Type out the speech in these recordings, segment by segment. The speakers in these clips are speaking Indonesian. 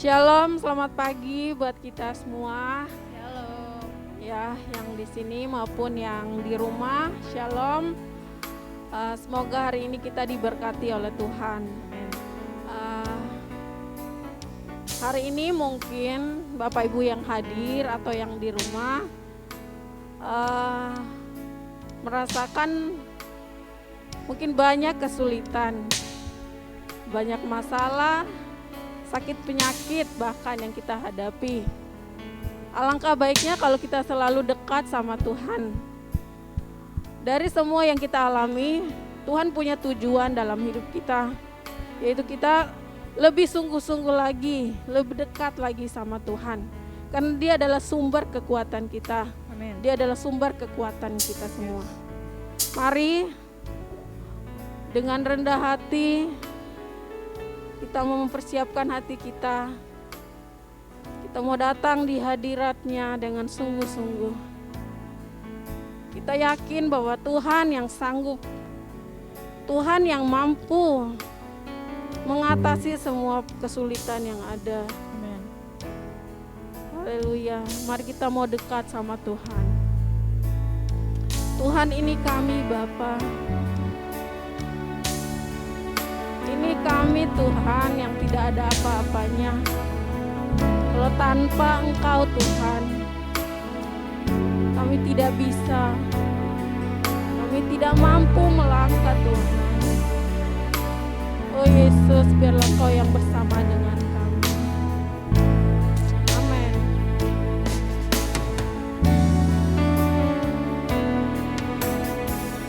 Shalom, selamat pagi buat kita semua. Shalom. Ya, yang di sini maupun yang di rumah. Shalom. Semoga hari ini kita diberkati oleh Tuhan. Amin. Hari ini mungkin Bapak Ibu yang hadir atau yang di rumah merasakan mungkin banyak kesulitan, banyak masalah, sakit penyakit bahkan yang kita hadapi. Alangkah baiknya kalau kita selalu dekat sama Tuhan. Dari semua yang kita alami, Tuhan punya tujuan dalam hidup kita, yaitu kita lebih sungguh-sungguh lagi, lebih dekat lagi sama Tuhan. Karena Dia adalah sumber kekuatan kita. Amin. Dia adalah sumber kekuatan kita semua. Mari dengan rendah hati kita mau mempersiapkan hati kita. Kita mau datang di hadirat-Nya dengan sungguh-sungguh. Kita yakin bahwa Tuhan yang sanggup, Tuhan yang mampu mengatasi semua kesulitan yang ada. Amin. Haleluya. Mari kita mau dekat sama Tuhan. Tuhan, ini kami Bapa. Ini kami Tuhan yang tidak ada apa-apanya. Kalau tanpa Engkau Tuhan, kami tidak bisa. Kami tidak mampu melangkah Tuhan. Oh Yesus, biarlah Engkau yang bersama dengan kami. Amin.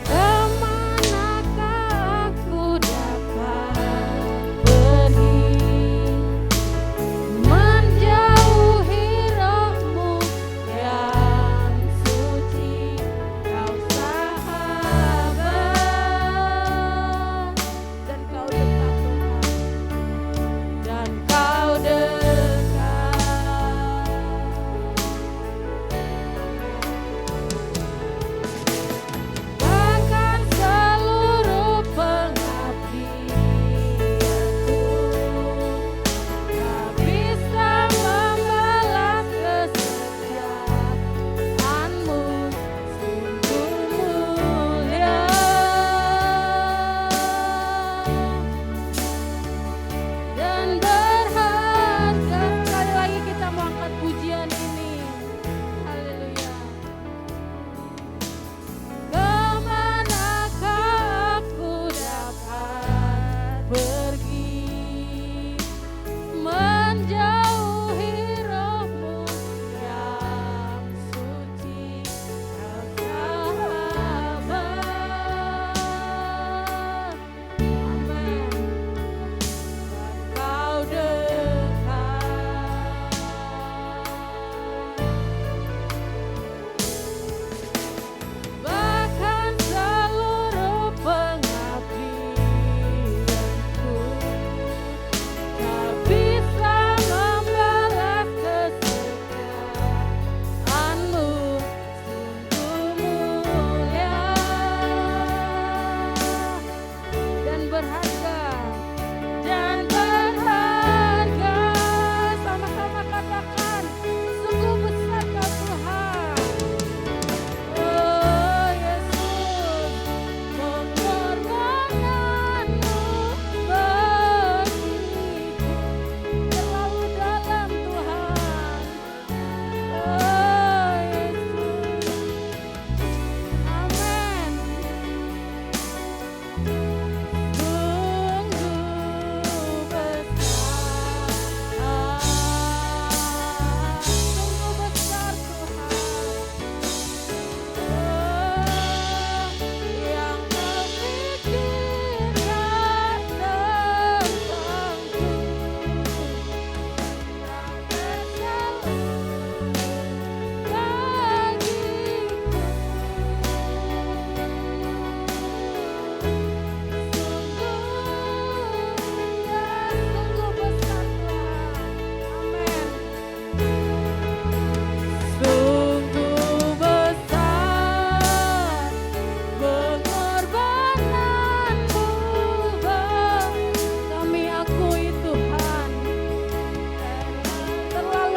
Kemanakah aku dapat pergi, menjauhi roh-Mu yang suci, Kau sahabat, dan Kau dekat Tuhan, dan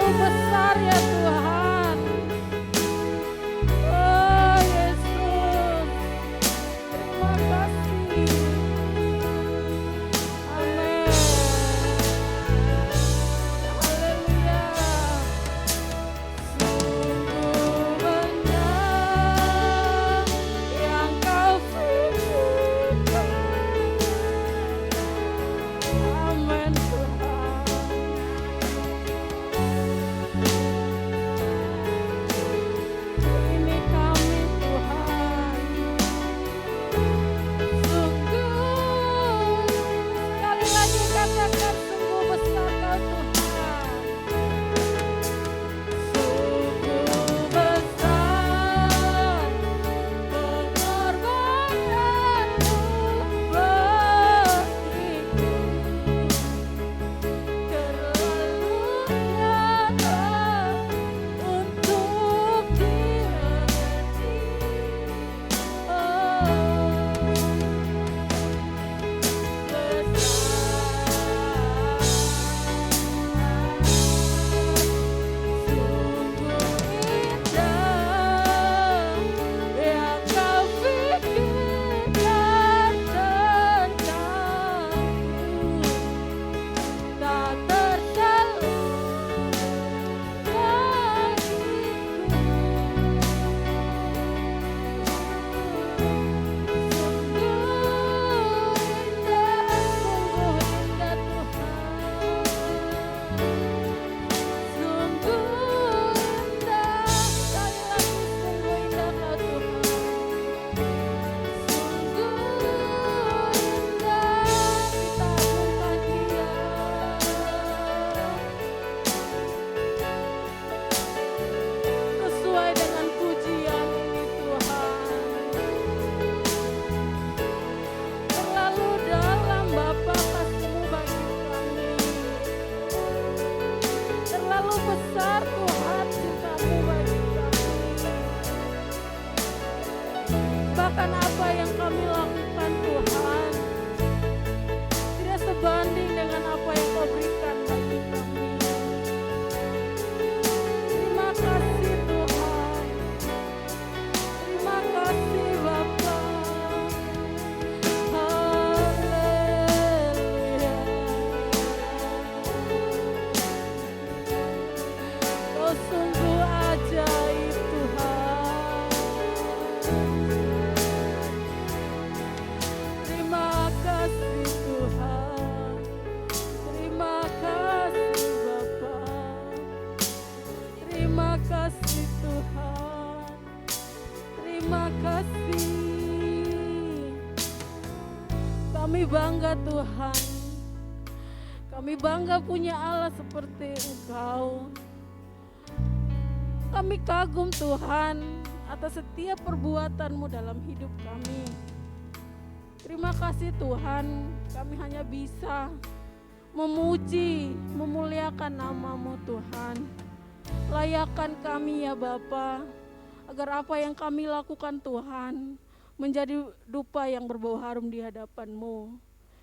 Sungguh besar ya Tuhan. Oh Yesus, terima kasih. Amin. Haleluya. Sungguh benar yang kau firmankan. Amin Tuhan. Ini kami Tuhan. Sungguh, sekali lagi katakan sungguh besar kau Tuhan. Sungguh besar pengorbananmu bagiku. Terlalu nyata untuk dimengerti. Oh, sungguh indah yang kau pikirkan tentangku. Tak tersalur bagiku. Sungguh indah Tuhan. Sungguh indah, sekali lagi sungguh indah kau Tuhan. Sungguh indah, kita agungkan Dia. Sesuai dengan pujian ini Tuhan. Terlalu dalam Bapa kasih-Mu bagi kami. Terlalu besar Tuhan cinta-Mu bagi kami. Bahkan apa yang kami lakukan Tuhan tidak sebanding dengan apa yang Kau berikan bagi kami. Terima kasih Tuhan. Terima kasih Bapa. Haleluya. Kau sungguh ajaib Tuhan. Terima kasih Tuhan. Terima kasih Bapa. Terima kasih Tuhan. Terima kasih. Kami bangga Tuhan. Kami bangga punya Allah seperti Engkau. Kami kagum Tuhan atas setiap perbuatan-Mu dalam hidup kami. Terima kasih Tuhan, kami hanya bisa memuji, memuliakan nama-Mu Tuhan. Layakan kami ya Bapa, agar apa yang kami lakukan Tuhan menjadi dupa yang berbau harum di hadapan-Mu.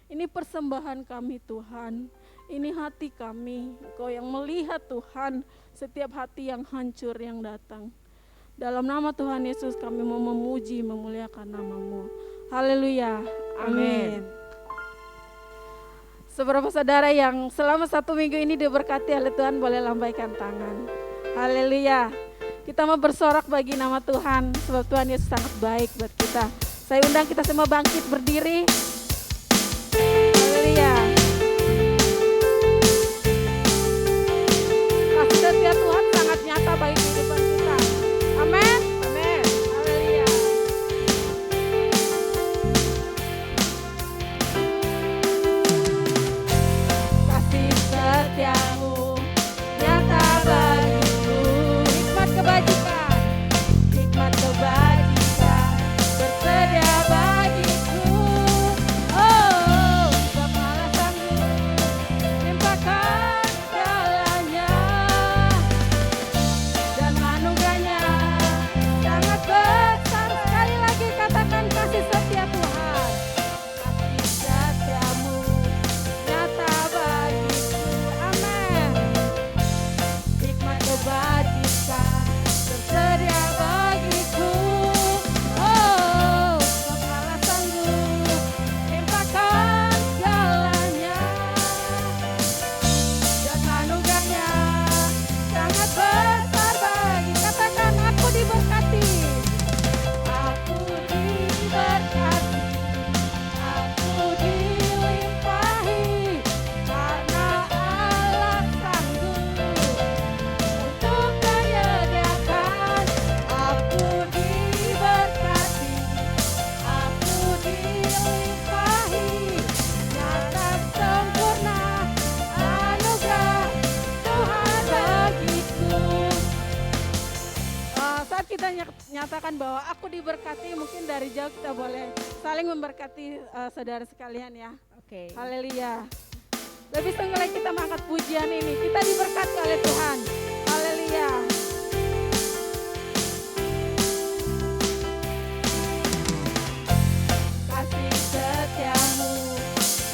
Ini persembahan kami Tuhan, ini hati kami, Engkau yang melihat Tuhan setiap hati yang hancur yang datang. Dalam nama Tuhan Yesus kami mau memuji, memuliakan nama-Mu. Haleluya, amin. Seberapa saudara yang selama 1 minggu ini diberkati oleh Tuhan boleh lambaikan tangan. Haleluya. Kita mau bersorak bagi nama Tuhan, sebab Tuhan Yesus sangat baik buat kita. Saya undang kita semua bangkit berdiri. Haleluya. Kasih setia Tuhan sangat nyata bagi kehidupan kita. Amin. Amin. Haleluya. Kasih setiamu nyata bagiku. Hikmat kebajikan, hikmat kebajikan bersedia bagiku. Oh, menyatakan bahwa aku diberkati, mungkin dari jauh kita boleh saling memberkati saudara sekalian ya. Oke. Haleluya. Lebih sungguh lagi kita mengangkat pujian ini. Kita diberkati oleh Tuhan. Haleluya. Kasih setiamu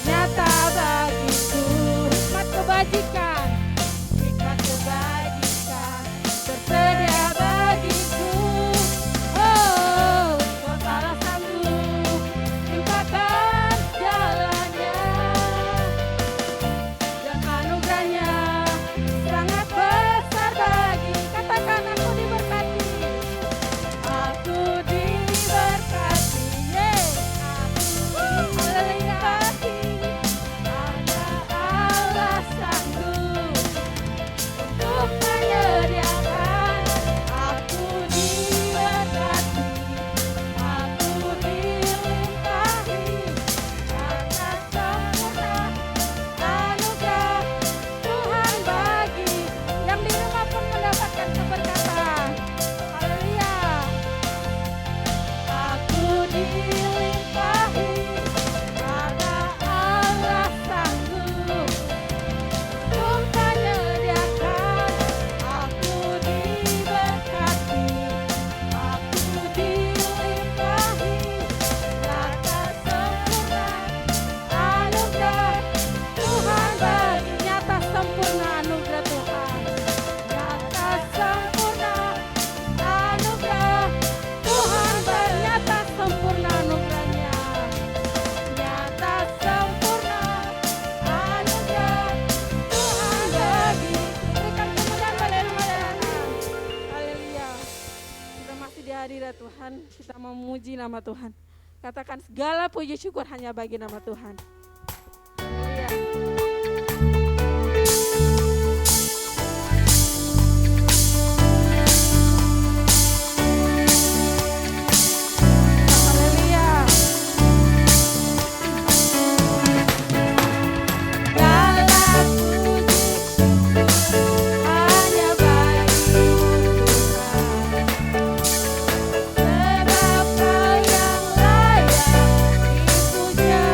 nyata bagiku, hikmat kebajikan tersedia bagiku. Oh, kau salah sanggup limpahkan jalannya, dan anugerahnya sangat besar bagi. Katakan aku diberkati, aku diberkati, aku diberkati. Ada Allah sanggup untuk menyediakan. Aku diberkati, aku dilimpahi karena sempurna anugerah Tuhan bagi. Yang di rumah pun mendapatkan keberkatan. Haleluya. Aku dilimpahi karena Allah sanggup untuk menyediakan. Aku diberkati, aku dilimpahi rata sempurna anugerah Tuhan bagi. Nyata sempurna anugerah Tuhan, nyata sempurna anugerah Tuhan bagi. Nyata sempurna anugerahnya, nyata sempurna anugerah Tuhan bagi. Berikan kemuliaan pada nama Tuhan. Haleluya. Kita masih di hadirat Tuhan, kita memuji nama Tuhan. Katakan segala puji syukur hanya bagi nama Tuhan. Haleluya. Haleluya. Segala puji hanya bagi Tuhan, sebab Kau yang layak dipuja.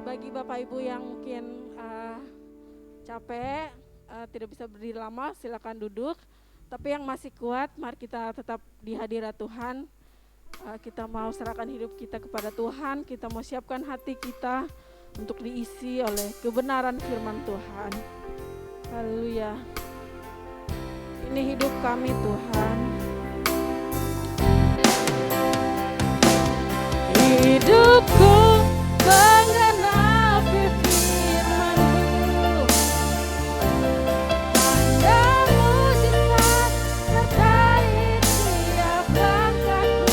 bagi Bapak Ibu yang mungkin capek, tidak bisa berdiri lama, silakan duduk. Tapi yang masih kuat, mari kita tetap di hadirat Tuhan. Kita mau serahkan hidup kita kepada Tuhan, kita mau siapkan hati kita untuk diisi oleh kebenaran firman Tuhan. Haleluya. Ini hidup kami Tuhan. Hidupku menggenapi firman-Mu. Tanda mujizat sertai tiap langkahku.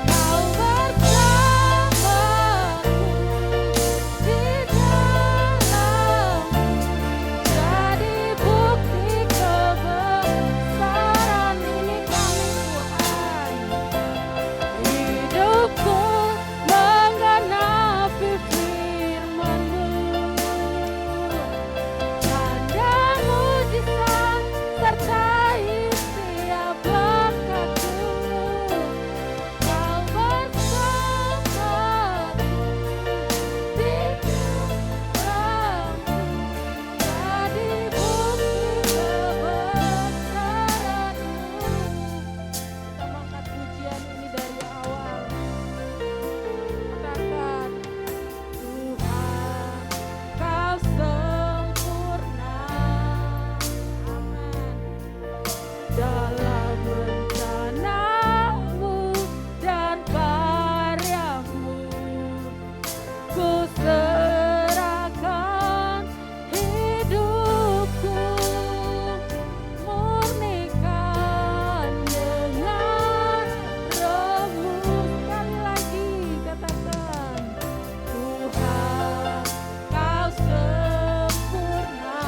Kau bersamaku di dalamku. Jadi bukti kebesaran ini kami Tuhan. Hidupku menggenapi firman-Mu. Tanda mujizat sertai setiap langkahku. Kau bersamaku di dalamku. Jadi bukti kebesaran-Mu. Kita mengangkat pujian ini dari awal. Katakan, Tuhan, Kau sempurna. Amin. Dalam rencana-Mu dan karya-Mu, ku serahkan hidupku, murnikan dengan Roh-Mu. Sekali lagi katakan, Tuhan, Kau sempurna,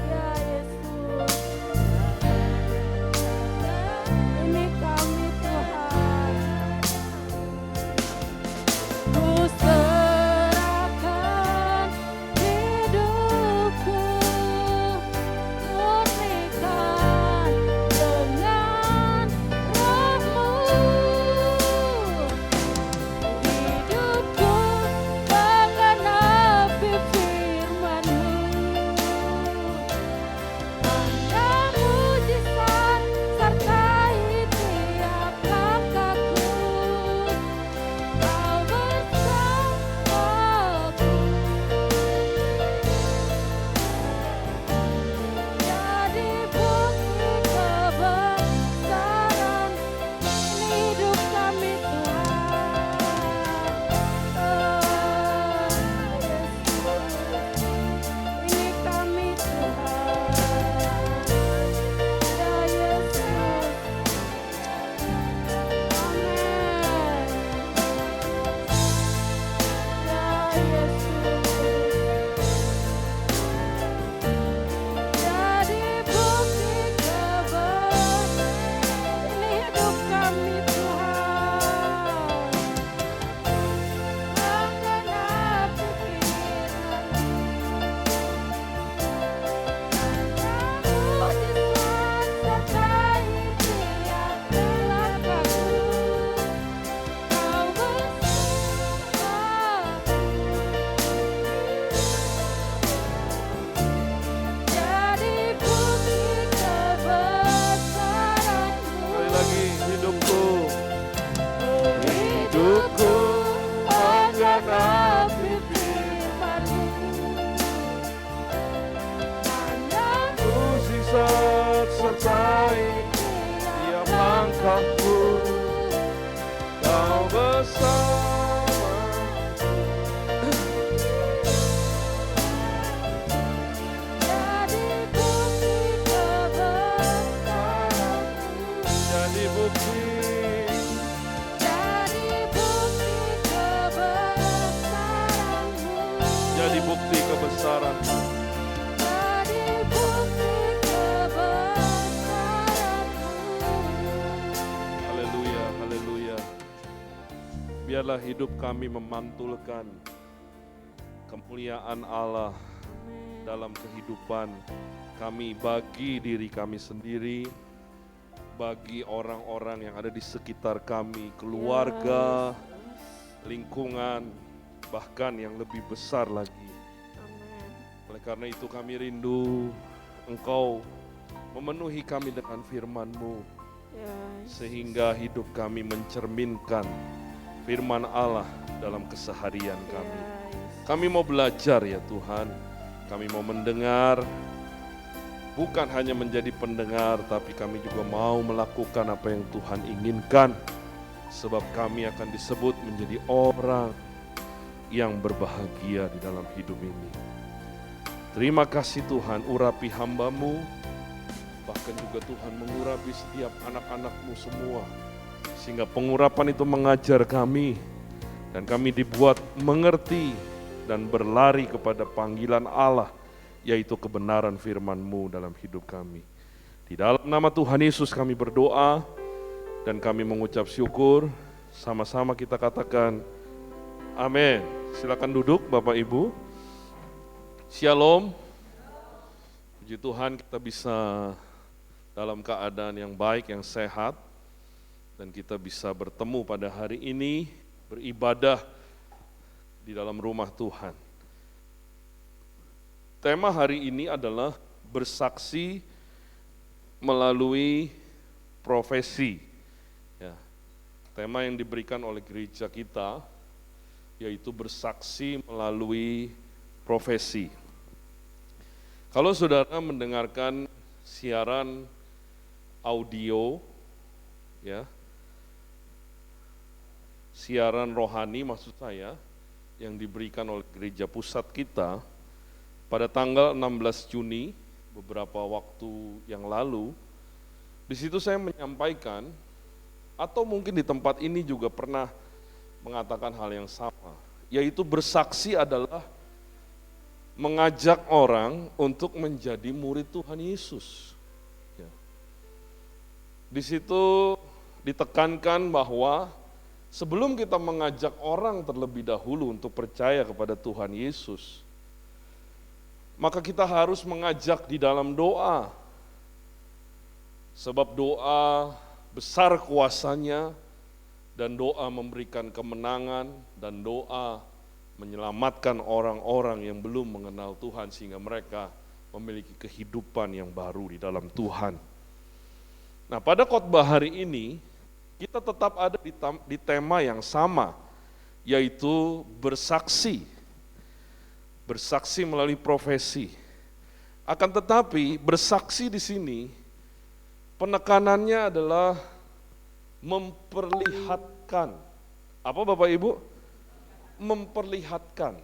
ya Yesus. Ini kami Tuhan. Ku serahkan hidupku, murnikan dengan Roh-Mu. Hidupku menggenapi firman-Mu. Tanda mujizat sertai tiap langkahku. Kau bersamaku. Jadi bukti kebesaran hidup kami Tuhan. Ini kami Tuhan. Ya Yesus. Amin. Ya Yesus. Jadi bukti kebesaran ini hidup kami Tuhan. Menggenapi firman-Mu. Mujizat sertai tiap langkahku. Kau bersamaku. Jadi bukti kebesaran-Mu. Sekali lagi, hidupku menggenapi firman-Mu. Tanda mujizat sertai tiap langkahku. Kau bersama. jadi bukti kebesaran-Mu. Jadi bukti. Jadi bukti kebesaran-Mu. Jadi bukti kebesaran. Jadi bukti kebesaran-Mu. Haleluya, haleluya. Biarlah hidup kami memantulkan kemuliaan Allah Amin. dalam kehidupan kami, bagi diri kami sendiri, bagi orang-orang yang ada di sekitar kami, keluarga, lingkungan, bahkan yang lebih besar lagi. Amin. Oleh karena itu kami rindu Engkau memenuhi kami dengan firman-Mu, Ya, sehingga hidup kami mencerminkan firman Allah dalam keseharian kami. ya, Yesus. Kami mau belajar ya Tuhan, kami mau mendengar, bukan hanya menjadi pendengar, tapi kami juga mau melakukan apa yang Tuhan inginkan, sebab kami akan disebut menjadi orang yang berbahagia di dalam hidup ini. Terima kasih Tuhan, urapi hamba-Mu, bahkan juga Tuhan mengurapi setiap anak-anak-Mu semua, sehingga pengurapan itu mengajar kami, dan kami dibuat mengerti dan berlari kepada panggilan Allah, yaitu kebenaran firman-Mu dalam hidup kami. Di dalam nama Tuhan Yesus kami berdoa, dan kami mengucap syukur, sama-sama kita katakan, amin. Silakan duduk Bapak Ibu. Shalom. Puji Tuhan kita bisa dalam keadaan yang baik, yang sehat, dan kita bisa bertemu pada hari ini, beribadah di dalam rumah Tuhan. Tema hari ini adalah bersaksi melalui profesi. Ya, tema yang diberikan oleh gereja kita yaitu bersaksi melalui profesi. Kalau saudara mendengarkan siaran audio, ya, siaran rohani maksud saya, yang diberikan oleh gereja pusat kita pada tanggal 16 Juni, beberapa waktu yang lalu, di situ saya menyampaikan, atau mungkin di tempat ini juga pernah mengatakan hal yang sama, yaitu bersaksi adalah mengajak orang untuk menjadi murid Tuhan Yesus. Ya. Di situ ditekankan bahwa sebelum kita mengajak orang terlebih dahulu untuk percaya kepada Tuhan Yesus, maka kita harus mengajak di dalam doa. Sebab doa besar kuasanya, dan doa memberikan kemenangan, dan doa menyelamatkan orang-orang yang belum mengenal Tuhan sehingga mereka memiliki kehidupan yang baru di dalam Tuhan. Nah, pada khotbah hari ini kita tetap ada di tema yang sama, yaitu bersaksi. Bersaksi melalui profesi. Akan tetapi bersaksi di sini penekanannya adalah memperlihatkan. Apa Bapak Ibu? Memperlihatkan.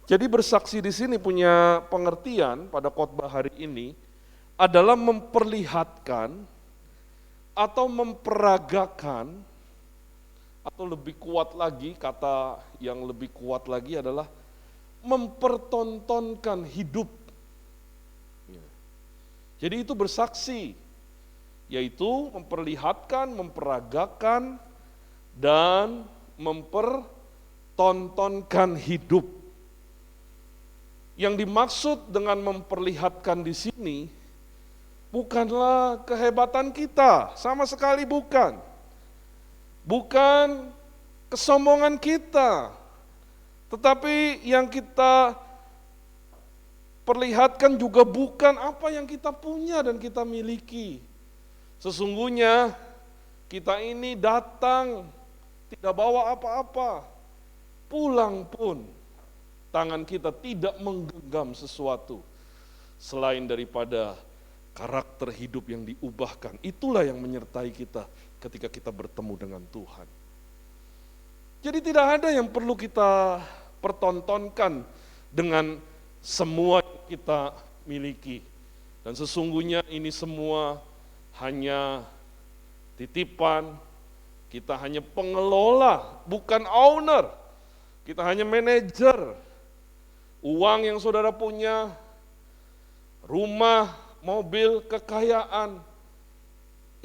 Jadi bersaksi di sini punya pengertian pada khotbah hari ini adalah memperlihatkan atau memperagakan, atau lebih kuat lagi, kata yang lebih kuat lagi adalah mempertontonkan hidup. Jadi itu bersaksi, yaitu memperlihatkan, memperagakan, dan mempertontonkan hidup. Yang dimaksud dengan memperlihatkan di sini bukanlah kehebatan kita, sama sekali bukan. Bukan kesombongan kita, tetapi yang kita perlihatkan juga bukan apa yang kita punya dan kita miliki. Sesungguhnya kita ini datang tidak bawa apa-apa, pulang pun tangan kita tidak menggenggam sesuatu selain daripada karakter hidup yang diubahkan. Itulah yang menyertai kita ketika kita bertemu dengan Tuhan. Jadi tidak ada yang perlu kita pertontonkan dengan semua yang kita miliki. Dan sesungguhnya ini semua hanya titipan, kita hanya pengelola, bukan owner. Kita hanya manajer. Uang yang saudara punya, rumah, mobil, kekayaan,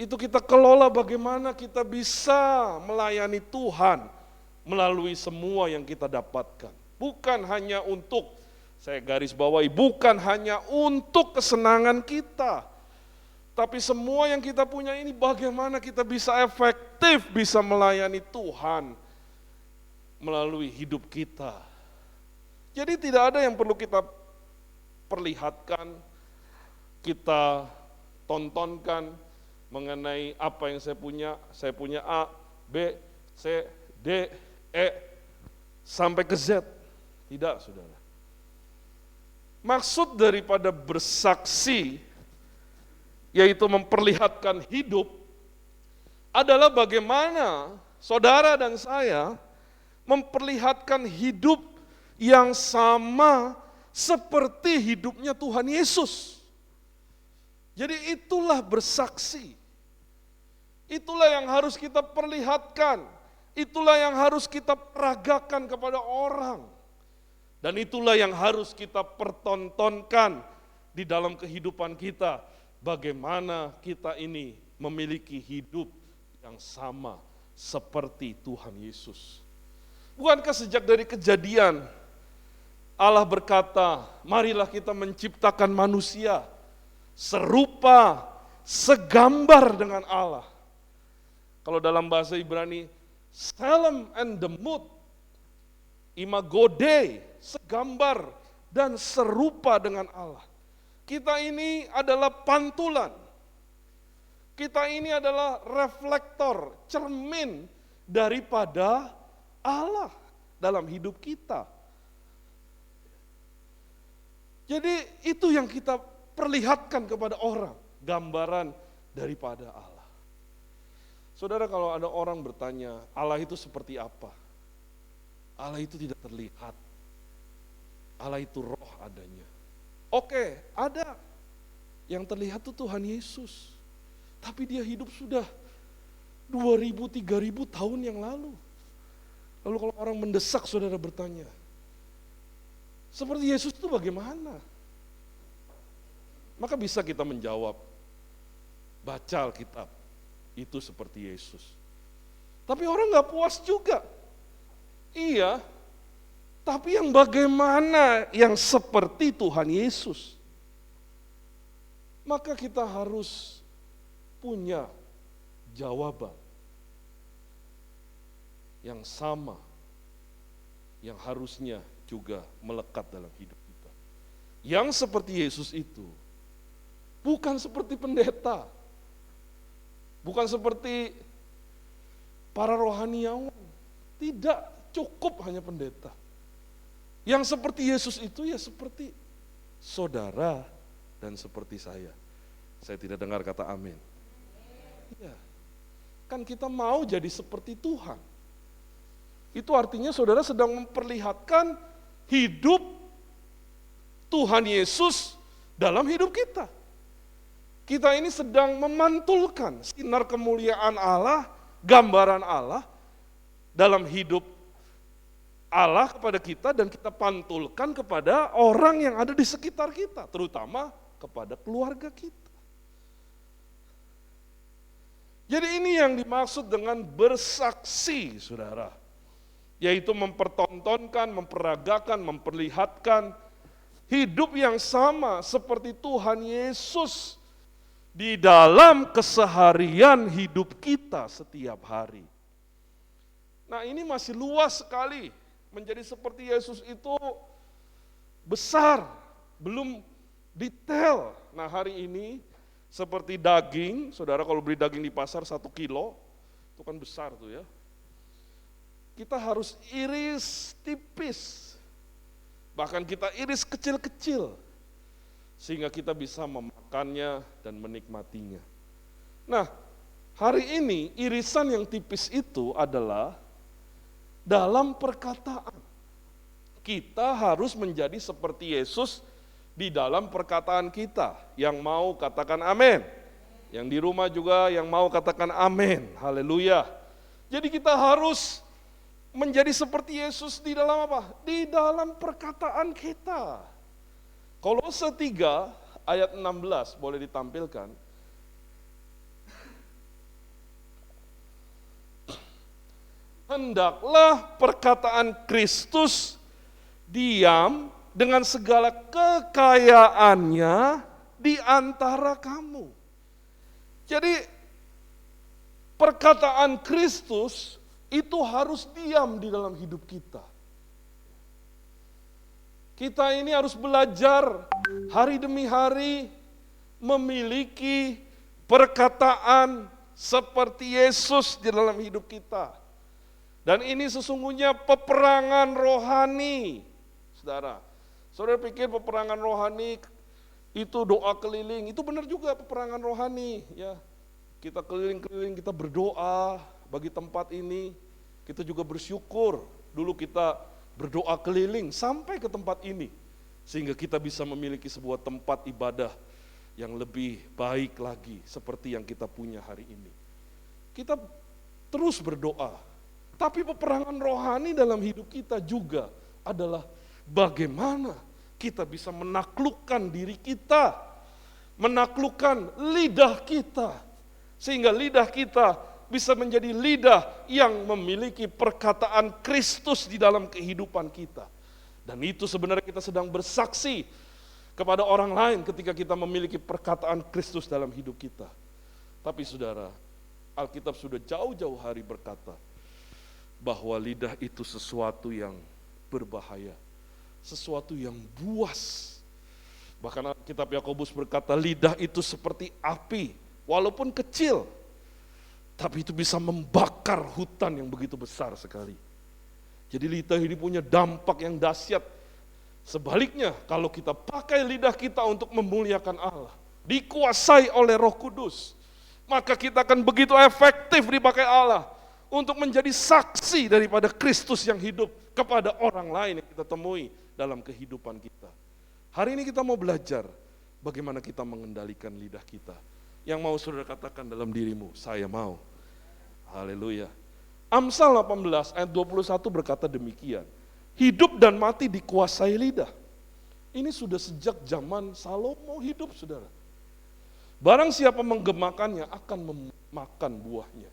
itu kita kelola bagaimana kita bisa melayani Tuhan melalui semua yang kita dapatkan. Bukan hanya untuk, saya garis bawahi, bukan hanya untuk kesenangan kita, tapi semua yang kita punya ini bagaimana kita bisa efektif, bisa melayani Tuhan melalui hidup kita. Jadi tidak ada yang perlu kita perlihatkan, kita tontonkan mengenai apa yang saya punya A, B, C, D, E, sampai ke Z. Tidak, saudara. Maksud daripada bersaksi, yaitu memperlihatkan hidup, adalah bagaimana saudara dan saya memperlihatkan hidup yang sama seperti hidupnya Tuhan Yesus. Jadi itulah bersaksi. Itulah yang harus kita perlihatkan. Itulah yang harus kita peragakan kepada orang. Dan itulah yang harus kita pertontonkan di dalam kehidupan kita. Bagaimana kita ini memiliki hidup yang sama seperti Tuhan Yesus. Bukankah sejak dari Kejadian Allah berkata, marilah kita menciptakan manusia serupa, segambar dengan Allah. Kalau dalam bahasa Ibrani, Tselem and Demut, imago Dei, segambar dan serupa dengan Allah. Kita ini adalah pantulan. Kita ini adalah reflektor, cermin daripada Allah dalam hidup kita. Jadi itu yang kita perlihatkan kepada orang, gambaran daripada Allah. Saudara, kalau ada orang bertanya, Allah itu seperti apa? Allah itu tidak terlihat. Allah itu roh adanya. Oke, ada. Yang terlihat itu Tuhan Yesus. Tapi dia hidup sudah 2000, 3000 tahun yang lalu. Lalu kalau orang mendesak, saudara bertanya, seperti Yesus itu bagaimana? Maka bisa kita menjawab, baca Alkitab, itu seperti Yesus. Tapi orang gak puas juga. Iya, tapi yang bagaimana yang seperti Tuhan Yesus? Maka kita harus punya jawaban yang sama, yang harusnya juga melekat dalam hidup kita. Yang seperti Yesus itu bukan seperti pendeta, bukan seperti para rohaniawan, tidak cukup hanya pendeta. Yang seperti Yesus itu ya seperti saudara dan seperti saya. Saya tidak dengar kata amin. Ya, kan kita mau jadi seperti Tuhan. Itu artinya saudara sedang memperlihatkan hidup Tuhan Yesus dalam hidup kita. Kita ini sedang memantulkan sinar kemuliaan Allah, gambaran Allah dalam hidup Allah kepada kita, dan kita pantulkan kepada orang yang ada di sekitar kita, terutama kepada keluarga kita. Jadi ini yang dimaksud dengan bersaksi, saudara. Yaitu mempertontonkan, memperagakan, memperlihatkan hidup yang sama seperti Tuhan Yesus di dalam keseharian hidup kita setiap hari. Nah, ini masih luas sekali. Menjadi seperti Yesus itu besar, belum detail. Nah, hari ini seperti daging, saudara kalau beli daging di pasar 1 kilo, itu kan besar tuh ya. Kita harus iris tipis, bahkan kita iris kecil-kecil, sehingga kita bisa memakannya dan menikmatinya. Nah, hari ini irisan yang tipis itu adalah dalam perkataan. Kita harus menjadi seperti Yesus di dalam perkataan kita. Yang mau katakan amin. Yang di rumah juga yang mau katakan amin. Haleluya. Jadi kita harus menjadi seperti Yesus di dalam apa? Di dalam perkataan kita. Kolose 3 ayat 16 boleh ditampilkan. Hendaklah perkataan Kristus diam dengan segala kekayaannya di antara kamu. Jadi perkataan Kristus itu harus diam di dalam hidup kita. Kita ini harus belajar hari demi hari memiliki perkataan seperti Yesus di dalam hidup kita. Dan ini sesungguhnya peperangan rohani. Saudara pikir peperangan rohani itu doa keliling, itu benar juga peperangan rohani ya. Kita keliling-keliling, kita berdoa bagi tempat ini, kita juga bersyukur. Dulu kita berdoa keliling sampai ke tempat ini, sehingga kita bisa memiliki sebuah tempat ibadah yang lebih baik lagi seperti yang kita punya hari ini. Kita terus berdoa, tapi peperangan rohani dalam hidup kita juga adalah bagaimana kita bisa menaklukkan diri kita, menaklukkan lidah kita, sehingga lidah kita bisa menjadi lidah yang memiliki perkataan Kristus di dalam kehidupan kita. Dan itu sebenarnya kita sedang bersaksi kepada orang lain ketika kita memiliki perkataan Kristus dalam hidup kita. Tapi saudara, Alkitab sudah jauh-jauh hari berkata bahwa lidah itu sesuatu yang berbahaya, sesuatu yang buas. Bahkan Alkitab Yakobus berkata lidah itu seperti api, walaupun kecil, tapi itu bisa membakar hutan yang begitu besar sekali. Jadi lidah ini punya dampak yang dahsyat. Sebaliknya, kalau kita pakai lidah kita untuk memuliakan Allah, dikuasai oleh Roh Kudus, maka kita akan begitu efektif dipakai Allah untuk menjadi saksi daripada Kristus yang hidup kepada orang lain yang kita temui dalam kehidupan kita. Hari ini kita mau belajar bagaimana kita mengendalikan lidah kita. Yang mau saudara katakan dalam dirimu, saya mau. Haleluya. Amsal 18 ayat 21 berkata demikian. Hidup dan mati dikuasai lidah. Ini sudah sejak zaman Salomo hidup, saudara. Barang siapa menggemakannya akan memakan buahnya.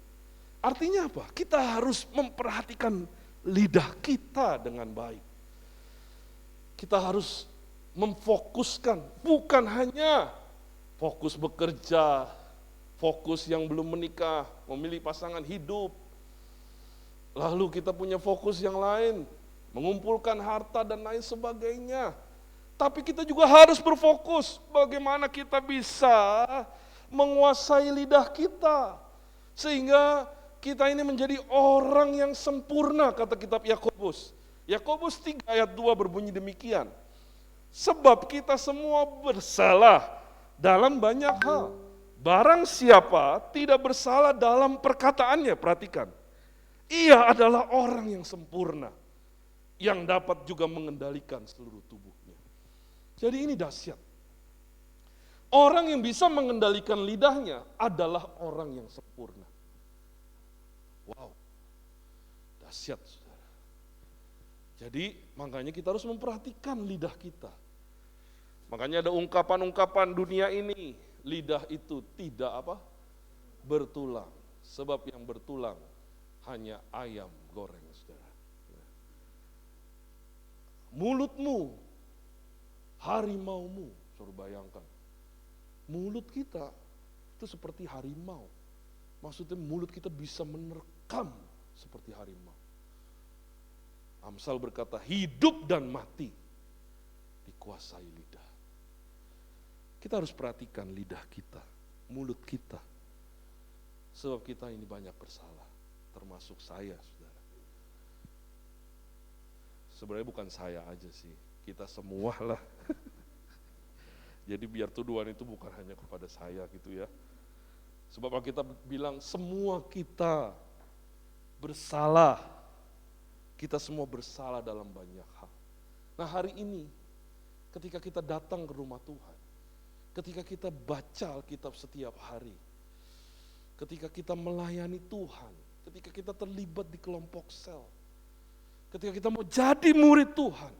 Artinya apa? Kita harus memperhatikan lidah kita dengan baik. Kita harus memfokuskan, bukan hanya fokus bekerja, fokus yang belum menikah, memilih pasangan hidup. Lalu kita punya fokus yang lain, mengumpulkan harta dan lain sebagainya. Tapi kita juga harus berfokus bagaimana kita bisa menguasai lidah kita. Sehingga kita ini menjadi orang yang sempurna, kata kitab Yakobus. Yakobus 3 ayat 2 berbunyi demikian. Sebab kita semua bersalah dalam banyak hal. Barang siapa tidak bersalah dalam perkataannya, perhatikan. Ia adalah orang yang sempurna, yang dapat juga mengendalikan seluruh tubuhnya. Jadi ini dahsyat. Orang yang bisa mengendalikan lidahnya adalah orang yang sempurna. Wow, dahsyat saudara. Jadi makanya kita harus memperhatikan lidah kita. Makanya ada ungkapan-ungkapan dunia ini, lidah itu tidak bertulang. Sebab yang bertulang hanya ayam goreng, saudara. Mulutmu, harimaumu, saudara bayangkan. Mulut kita itu seperti harimau. Maksudnya mulut kita bisa menerkam seperti harimau. Amsal berkata hidup dan mati dikuasai lidah. Kita harus perhatikan lidah kita, mulut kita. Sebab kita ini banyak bersalah, termasuk saya, saudara. Sebenarnya bukan saya aja sih, kita semua lah. Jadi biar tuduhan itu bukan hanya kepada saya gitu ya. Sebab kita bilang semua kita bersalah. Kita semua bersalah dalam banyak hal. Nah hari ini, ketika kita datang ke rumah Tuhan, ketika kita baca Alkitab setiap hari, ketika kita melayani Tuhan, ketika kita terlibat di kelompok sel, ketika kita mau jadi murid Tuhan,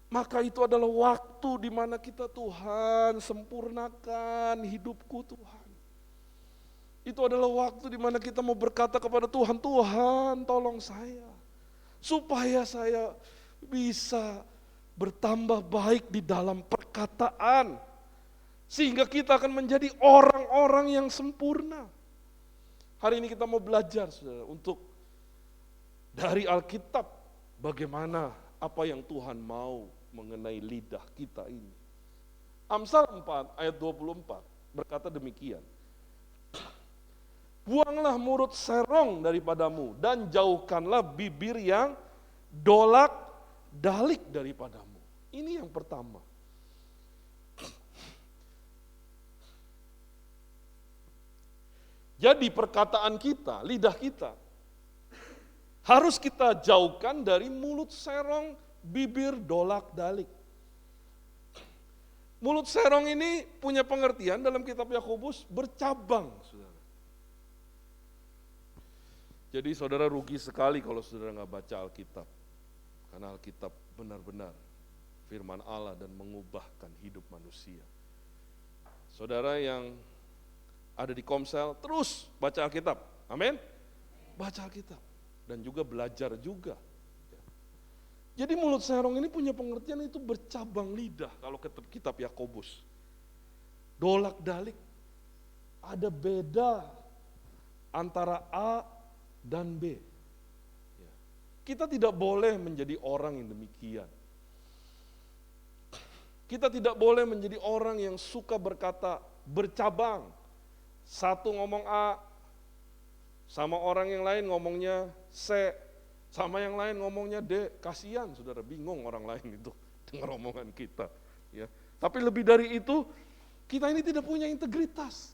maka itu adalah waktu di mana kita, Tuhan, sempurnakan hidupku Tuhan. Itu adalah waktu di mana kita mau berkata kepada Tuhan, Tuhan tolong saya, supaya saya bisa bertambah baik di dalam perkataan, sehingga kita akan menjadi orang-orang yang sempurna. Hari ini kita mau belajar, saudara, untuk dari Alkitab bagaimana apa yang Tuhan mau mengenai lidah kita ini. Amsal 4 ayat 24 berkata demikian. Buanglah mulut serong daripadamu dan jauhkanlah bibir yang dolak dalik daripadamu. Ini yang pertama. Jadi perkataan kita, lidah kita, harus kita jauhkan dari mulut serong, bibir dolak-dalik. Mulut serong ini punya pengertian dalam kitab Yakobus bercabang, saudara. Jadi saudara rugi sekali kalau saudara nggak baca Alkitab. Karena Alkitab benar-benar firman Allah dan mengubahkan hidup manusia. Saudara yang ada di Komsel, terus baca Alkitab. Amin? Baca Alkitab. Dan juga belajar juga. Jadi mulut serong ini punya pengertian itu bercabang lidah kalau kitab Yakobus. Dolak-dalik. Ada beda antara A dan B. Kita tidak boleh menjadi orang yang demikian. Kita tidak boleh menjadi orang yang suka berkata bercabang. Satu ngomong A, sama orang yang lain ngomongnya C, sama yang lain ngomongnya D. Kasihan saudara, bingung orang lain itu dengar omongan kita. Ya. Tapi lebih dari itu, kita ini tidak punya integritas.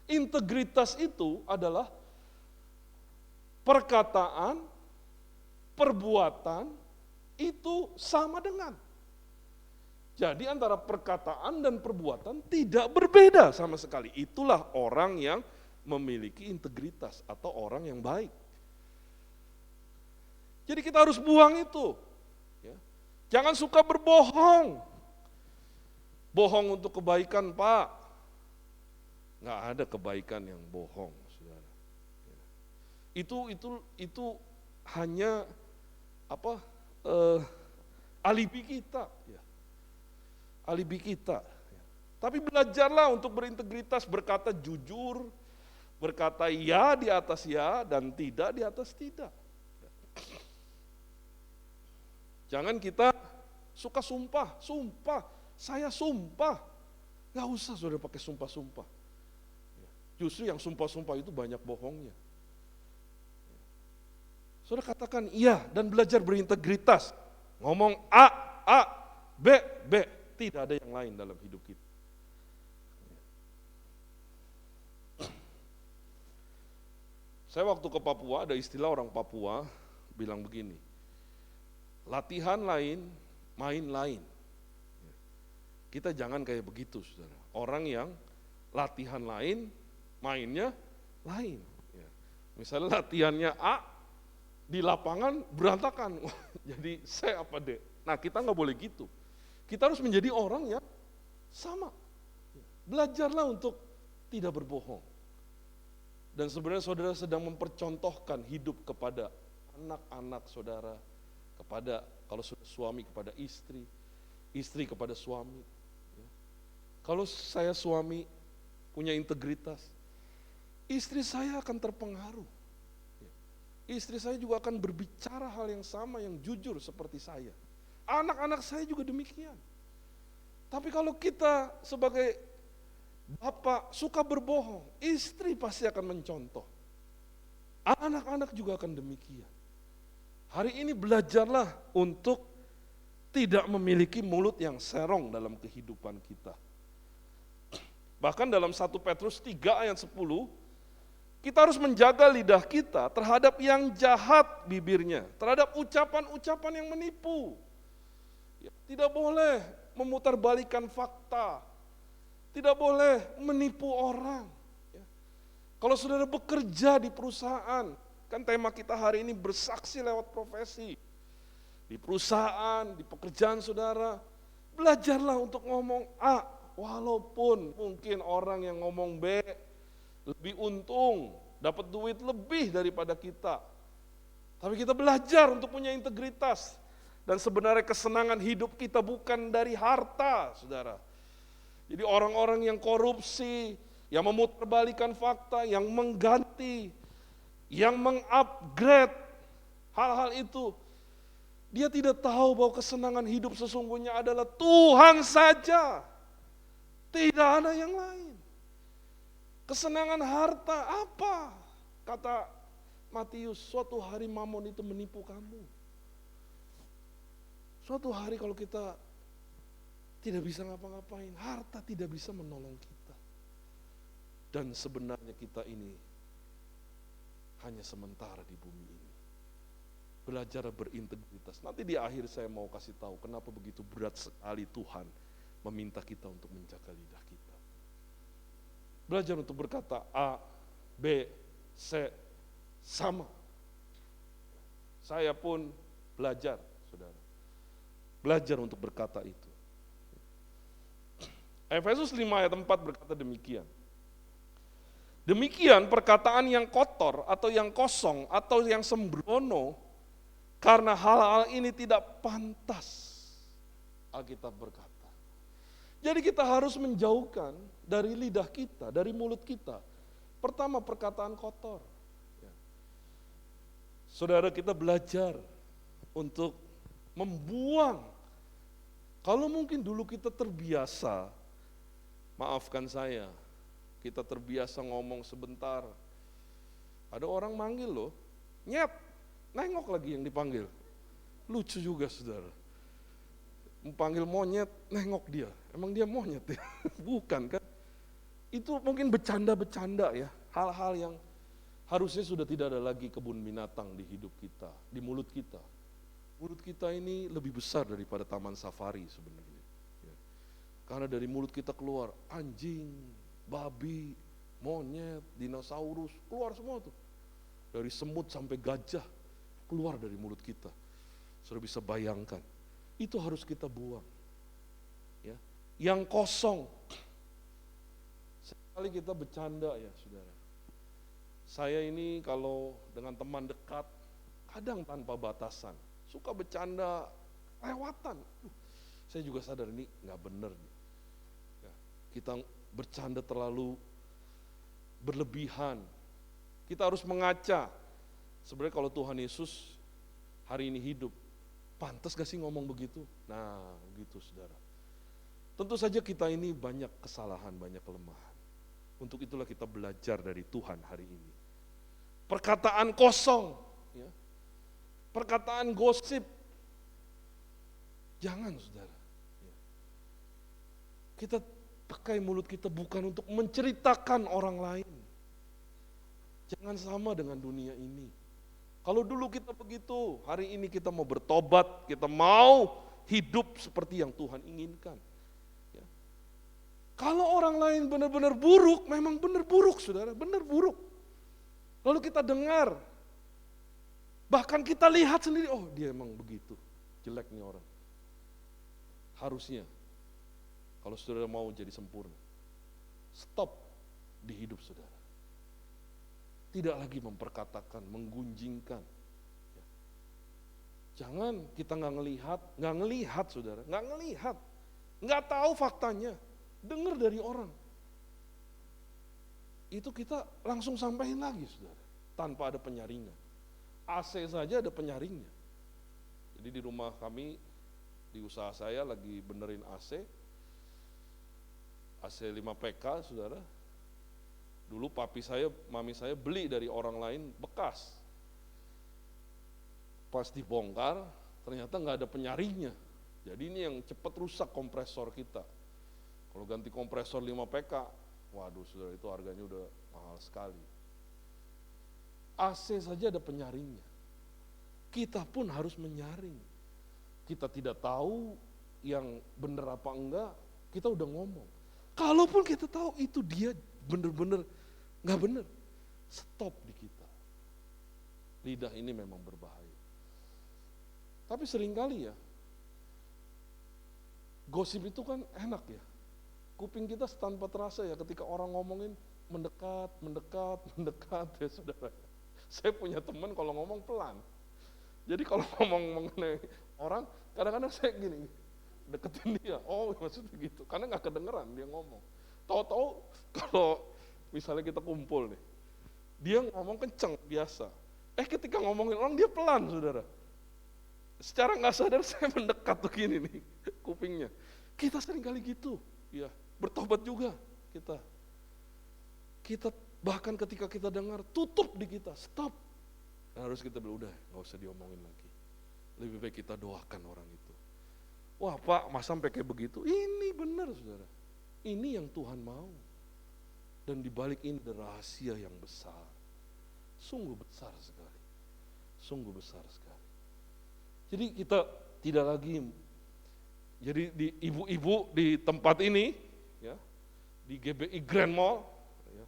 Integritas itu adalah perkataan, perbuatan, itu sama dengan. Jadi antara perkataan dan perbuatan tidak berbeda sama sekali. Itulah orang yang memiliki integritas atau orang yang baik. Jadi kita harus buang itu. Ya. Jangan suka berbohong. Bohong untuk kebaikan, Pak. Nggak ada kebaikan yang bohong, saudara. Ya. Itu hanya alibi kita. Ya. Alibi kita. Tapi belajarlah untuk berintegritas, berkata jujur, berkata ya di atas ya dan tidak di atas tidak. Jangan kita suka sumpah, saya sumpah. Gak usah saudara pakai sumpah-sumpah. Justru yang sumpah-sumpah itu banyak bohongnya. Saudara katakan iya dan belajar berintegritas. Ngomong A, B. Tidak ada yang lain dalam hidup kita. Saya waktu ke Papua, ada istilah orang Papua bilang begini, latihan lain, main lain. Kita jangan kayak begitu, saudara. Orang yang latihan lain, mainnya lain. Misalnya latihannya A, di lapangan berantakan. Jadi C apa D? Nah kita nggak boleh gitu. Kita harus menjadi orang yang sama. Belajarlah untuk tidak berbohong. Dan sebenarnya saudara sedang mempercontohkan hidup kepada anak-anak saudara, kepada kalau suami kepada istri, istri kepada suami. Kalau saya suami punya integritas, istri saya akan terpengaruh. Istri saya juga akan berbicara hal yang sama, yang jujur seperti saya. Anak-anak saya juga demikian. Tapi kalau kita sebagai bapak suka berbohong, istri pasti akan mencontoh. Anak-anak juga akan demikian. Hari ini belajarlah untuk tidak memiliki mulut yang serong dalam kehidupan kita. Bahkan dalam 1 Petrus 3 ayat 10, kita harus menjaga lidah kita terhadap yang jahat bibirnya, terhadap ucapan-ucapan yang menipu. Tidak boleh memutarbalikkan fakta, tidak boleh menipu orang. Kalau saudara bekerja di perusahaan, kan tema kita hari ini bersaksi lewat profesi. Di perusahaan, di pekerjaan saudara, belajarlah untuk ngomong A, walaupun mungkin orang yang ngomong B lebih untung, dapat duit lebih daripada kita. Tapi kita belajar untuk punya integritas. Dan sebenarnya kesenangan hidup kita bukan dari harta, saudara. Jadi orang-orang yang korupsi, yang memutarbalikkan fakta, yang mengganti, yang mengupgrade, hal-hal itu. Dia tidak tahu bahwa kesenangan hidup sesungguhnya adalah Tuhan saja. Tidak ada yang lain. Kesenangan harta apa? Kata Matius, suatu hari mamon itu menipu kamu. Suatu hari kalau kita tidak bisa ngapa-ngapain, harta tidak bisa menolong kita. Dan sebenarnya kita ini hanya sementara di bumi ini. Belajar berintegritas. Nanti di akhir saya mau kasih tahu kenapa begitu berat sekali Tuhan meminta kita untuk menjaga lidah kita. Belajar untuk berkata A, B, C, sama. Saya pun belajar, saudara. Belajar untuk berkata itu. Efesus 5 ayat 4 berkata demikian. Demikian perkataan yang kotor atau yang kosong atau yang sembrono, karena hal-hal ini tidak pantas, Alkitab berkata. Jadi kita harus menjauhkan dari lidah kita, dari mulut kita. Pertama, perkataan kotor. Saudara, kita belajar untuk membuang. Kalau mungkin dulu kita terbiasa, maafkan saya, kita terbiasa ngomong sebentar. Ada orang manggil loh, nyet, nengok lagi yang dipanggil. Lucu juga saudara. Panggil monyet, nengok dia. Emang dia monyet ya? Bukan kan? Itu mungkin bercanda-bercanda ya. Hal-hal yang harusnya sudah tidak ada lagi kebun binatang di hidup kita, di mulut kita. Mulut kita ini lebih besar daripada taman safari sebenarnya. Ya. Karena dari mulut kita keluar anjing, babi, monyet, dinosaurus, keluar semua tuh. Dari semut sampai gajah, keluar dari mulut kita. Sudah bisa bayangkan. Itu harus kita buang. Ya. Yang kosong. Sekali kita bercanda ya saudara. Saya ini kalau dengan teman dekat, kadang tanpa batasan. Suka bercanda lewatan. Saya juga sadar ini gak bener. Ya. Kita bercanda terlalu berlebihan. Kita harus mengaca. Sebenarnya kalau Tuhan Yesus hari ini hidup, pantas gak sih ngomong begitu? Nah, begitu saudara. Tentu saja kita ini banyak kesalahan, banyak kelemahan. Untuk itulah kita belajar dari Tuhan hari ini. Perkataan kosong, ya. Perkataan gosip, jangan saudara. Ya. Kita pakai mulut kita bukan untuk menceritakan orang lain. Jangan sama dengan dunia ini. Kalau dulu kita begitu, hari ini kita mau bertobat, kita mau hidup seperti yang Tuhan inginkan. Ya. Kalau orang lain benar-benar buruk, memang benar buruk saudara, benar buruk. Lalu kita dengar, bahkan kita lihat sendiri, oh dia emang begitu, jelek nih orang. Harusnya, kalau saudara mau jadi sempurna, stop di hidup saudara. Tidak lagi memperkatakan, menggunjingkan. Jangan kita nggak ngelihat saudara, nggak tahu faktanya, dengar dari orang. Itu kita langsung sampaikan lagi saudara, tanpa ada penyaringan. AC saja ada penyaringnya. Jadi di rumah kami, di usaha saya lagi benerin AC 5 PK saudara. Dulu mami saya beli dari orang lain bekas. Pas dibongkar, ternyata nggak ada penyaringnya. Jadi ini yang cepat rusak kompresor kita. Kalau ganti kompresor 5 PK, waduh saudara itu harganya udah mahal sekali. AC saja ada penyaringnya. Kita pun harus menyaring. Kita tidak tahu yang benar apa enggak, kita udah ngomong. Kalaupun kita tahu itu dia benar-benar nggak benar, stop di kita. Lidah ini memang berbahaya. Tapi seringkali ya, gosip itu kan enak ya. Kuping kita tanpa terasa ya ketika orang ngomongin mendekat ya saudara. Saya punya teman kalau ngomong pelan. Jadi kalau ngomong mengenai orang, kadang-kadang saya gini, deketin dia. Oh maksudnya gitu, karena nggak kedengeran dia ngomong. Tahu-tahu kalau misalnya kita kumpul nih, dia ngomong kenceng biasa. Ketika ngomongin orang dia pelan, saudara. Secara nggak sadar saya mendekat begini nih kupingnya. Kita sering kali gitu, ya. Bertobat juga kita. Kita bahkan ketika kita dengar, tutup di kita, stop. Nah, harus kita bilang, udah nggak usah diomongin lagi. Lebih baik kita doakan orang itu. Wah Pak, mas sampai kayak begitu? Ini benar saudara. Ini yang Tuhan mau. Dan dibalik ini ada rahasia yang besar. Sungguh besar sekali. Sungguh besar sekali. Jadi kita tidak lagi, jadi di ibu-ibu di tempat ini, ya, di GBI Grand Mall, ya,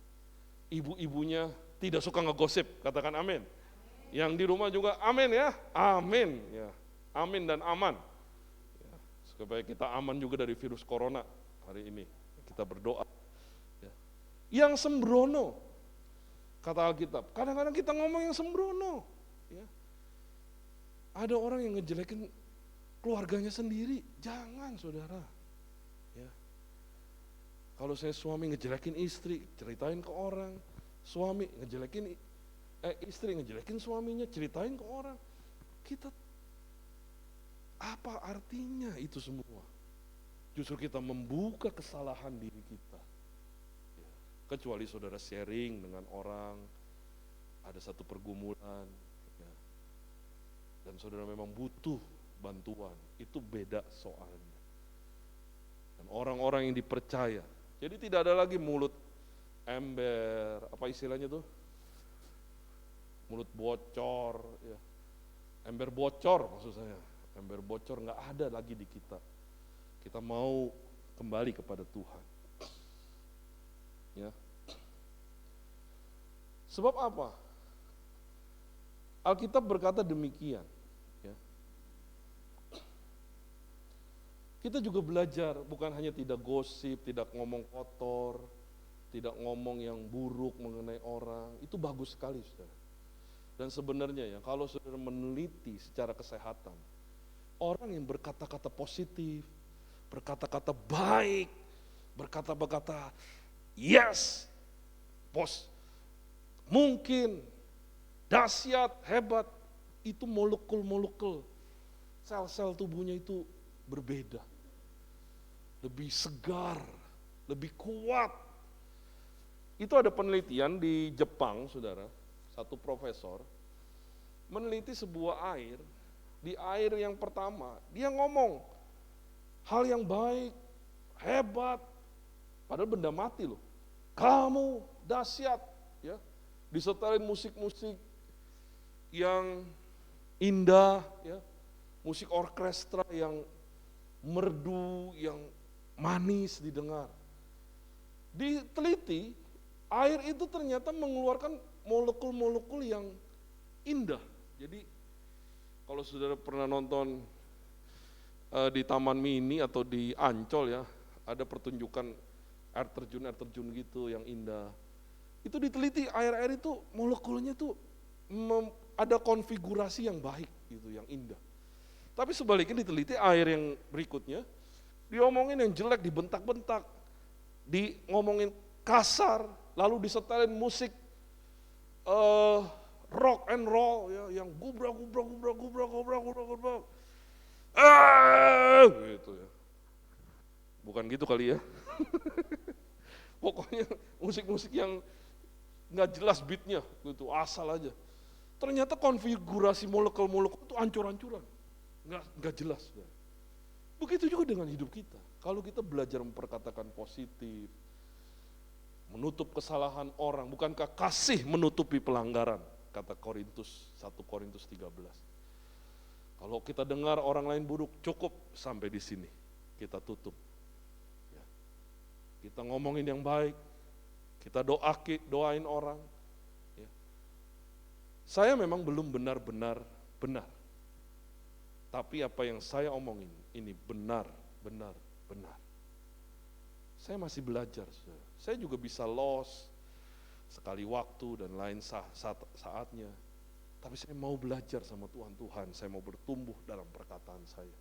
ibu-ibunya tidak suka ngegosip, katakan amin. Yang di rumah juga amin ya, amin ya, amin dan aman. Ya, supaya kita aman juga dari virus corona hari ini, kita berdoa. Ya. Yang sembrono, kata Alkitab, kadang-kadang kita ngomong yang sembrono. Ya. Ada orang yang ngejelekin keluarganya sendiri, jangan saudara. Ya. Kalau saya suami ngejelekin istri, ceritain ke orang, suami ngejelekin istri ngejelekin suaminya, ceritain ke orang. Kita, apa artinya itu semua? Justru kita membuka kesalahan diri kita. Ya. Kecuali saudara sharing dengan orang, ada satu pergumulan, ya. Dan saudara memang butuh bantuan, itu beda soalnya. Dan orang-orang yang dipercaya, jadi tidak ada lagi mulut ember, apa istilahnya tuh? Mulut bocor, ya. Ember bocor maksud saya, ember bocor nggak ada lagi di kita. Kita mau kembali kepada Tuhan. Ya. Sebab apa? Alkitab berkata demikian. Ya. Kita juga belajar, bukan hanya tidak gosip, tidak ngomong kotor, tidak ngomong yang buruk mengenai orang, itu bagus sekali saudara. Dan sebenarnya ya, kalau saudara meneliti secara kesehatan, orang yang berkata-kata positif, berkata-kata baik, berkata-kata yes, mungkin, dahsyat, hebat, itu molekul-molekul, sel-sel tubuhnya itu berbeda, lebih segar, lebih kuat. Itu ada penelitian di Jepang, saudara. Satu profesor meneliti sebuah air, di air yang pertama dia ngomong hal yang baik, hebat, padahal benda mati loh, kamu dahsyat, ya, disetelin musik-musik yang indah, ya, musik orkestra yang merdu, yang manis didengar. Diteliti, air itu ternyata mengeluarkan molekul-molekul yang indah. Jadi kalau saudara pernah nonton di Taman Mini atau di Ancol ya, ada pertunjukan air terjun gitu yang indah. Itu diteliti air-air itu molekulnya tuh ada konfigurasi yang baik gitu, yang indah. Tapi sebaliknya diteliti air yang berikutnya, diomongin yang jelek, dibentak-bentak, ngomongin kasar, lalu disetelin musik rock and roll ya, yang gubrak gitu ya. Bukan gitu kali ya. Pokoknya musik-musik yang nggak jelas beatnya gitu, asal aja. Ternyata konfigurasi molekul-molekul itu ancur-ancuran, nggak jelas. Begitu juga dengan hidup kita. Kalau kita belajar memperkatakan positif, menutup kesalahan orang, bukankah kasih menutupi pelanggaran, kata 1 Korintus 13. Kalau kita dengar orang lain buruk, cukup sampai di sini, kita tutup. Ya. Kita ngomongin yang baik, kita doain orang. Ya. Saya memang belum benar-benar benar, tapi apa yang saya omongin ini benar. Saya masih belajar, saya juga bisa lost sekali waktu dan lain saatnya. Tapi saya mau belajar sama Tuhan, saya mau bertumbuh dalam perkataan saya.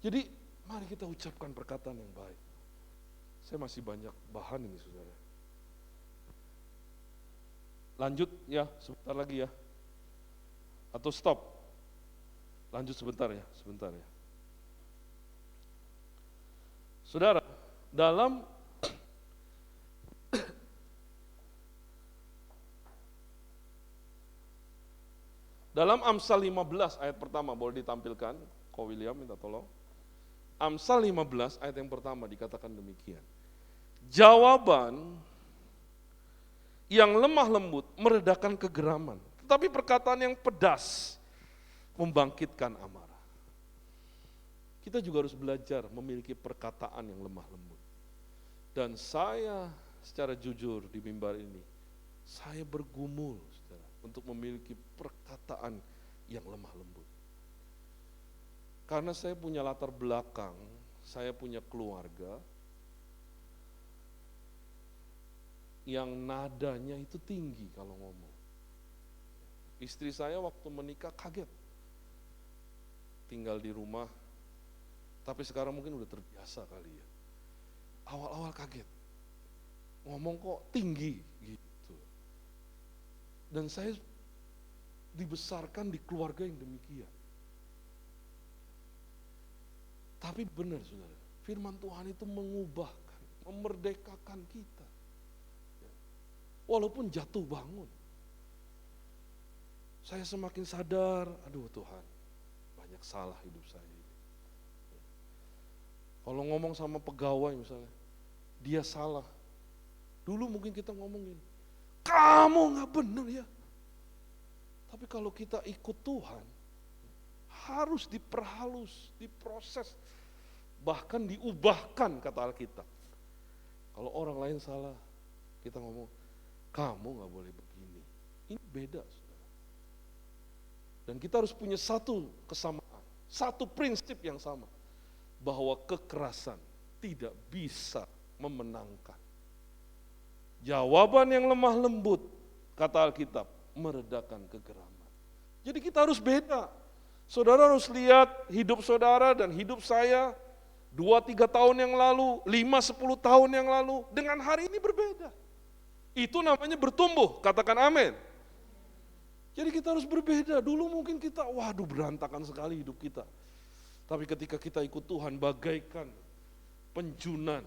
Jadi mari kita ucapkan perkataan yang baik. Saya masih banyak bahan ini saudara. Lanjut ya, sebentar lagi ya. Atau stop? Lanjut sebentar ya, sebentar ya. Saudara, dalam Amsal 15 ayat pertama, boleh ditampilkan, Ko William minta tolong. Amsal 15 ayat yang pertama dikatakan demikian. Jawaban yang lemah lembut meredakan kegeraman, tetapi perkataan yang pedas membangkitkan amarah. Kita juga harus belajar memiliki perkataan yang lemah lembut. Dan saya secara jujur di mimbar ini, saya bergumul saudara, untuk memiliki perkataan yang lemah lembut. Karena saya punya latar belakang, saya punya keluarga yang nadanya itu tinggi kalau ngomong. Istri saya waktu menikah kaget, tinggal di rumah, tapi sekarang mungkin udah terbiasa kali ya. Awal-awal kaget, ngomong kok tinggi gitu. Dan saya dibesarkan di keluarga yang demikian. Tapi benar saudara, firman Tuhan itu mengubahkan, memerdekakan kita. Walaupun jatuh bangun. Saya semakin sadar, aduh Tuhan, banyak salah hidup saya ini. Kalau ngomong sama pegawai misalnya, dia salah. Dulu mungkin kita ngomongin, kamu gak bener ya. Tapi kalau kita ikut Tuhan, harus diperhalus, diproses, bahkan diubahkan kata Alkitab. Kalau orang lain salah, kita ngomong, kamu gak boleh begini. Ini beda saudara. Dan kita harus punya satu kesamaan, satu prinsip yang sama. Bahwa kekerasan tidak bisa memenangkan. Jawaban yang lemah lembut, kata Alkitab, meredakan kegeraman. Jadi kita harus beda. Saudara harus lihat hidup saudara dan hidup saya 2-3 tahun yang lalu, 5-10 tahun yang lalu, dengan hari ini berbeda. Itu namanya bertumbuh, katakan amin. Jadi kita harus berbeda. Dulu mungkin kita, waduh berantakan sekali hidup kita. Tapi ketika kita ikut Tuhan, bagaikan penjunan,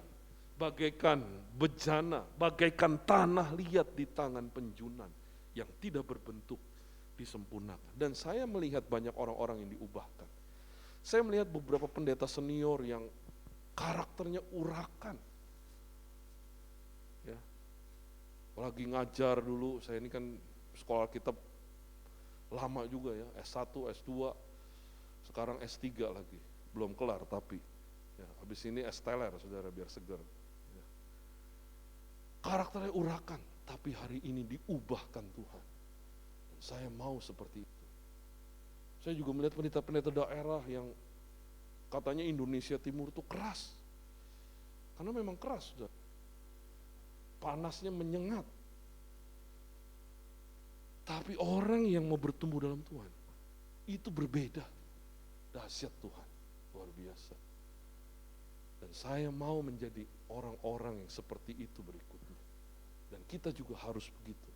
bagaikan bejana, bagaikan tanah liat di tangan penjunan yang tidak berbentuk disempurnakan. Dan saya melihat banyak orang-orang yang diubahkan. Saya melihat beberapa pendeta senior yang karakternya urakan. Ya. Lagi ngajar dulu, saya ini kan sekolah kitab lama juga ya, S1, S2, sekarang S3 lagi, belum kelar tapi ya, habis ini S teler saudara biar segar ya. Karakternya urakan, tapi hari ini diubahkan Tuhan. Dan saya mau seperti itu. Saya juga melihat pendeta-pendeta daerah yang katanya Indonesia Timur itu keras, karena memang keras saudara. Panasnya menyengat. Tapi orang yang mau bertumbuh dalam Tuhan itu berbeda. Dahsyat Tuhan, luar biasa. Dan saya mau menjadi orang-orang yang seperti itu berikutnya. Dan kita juga harus begitu.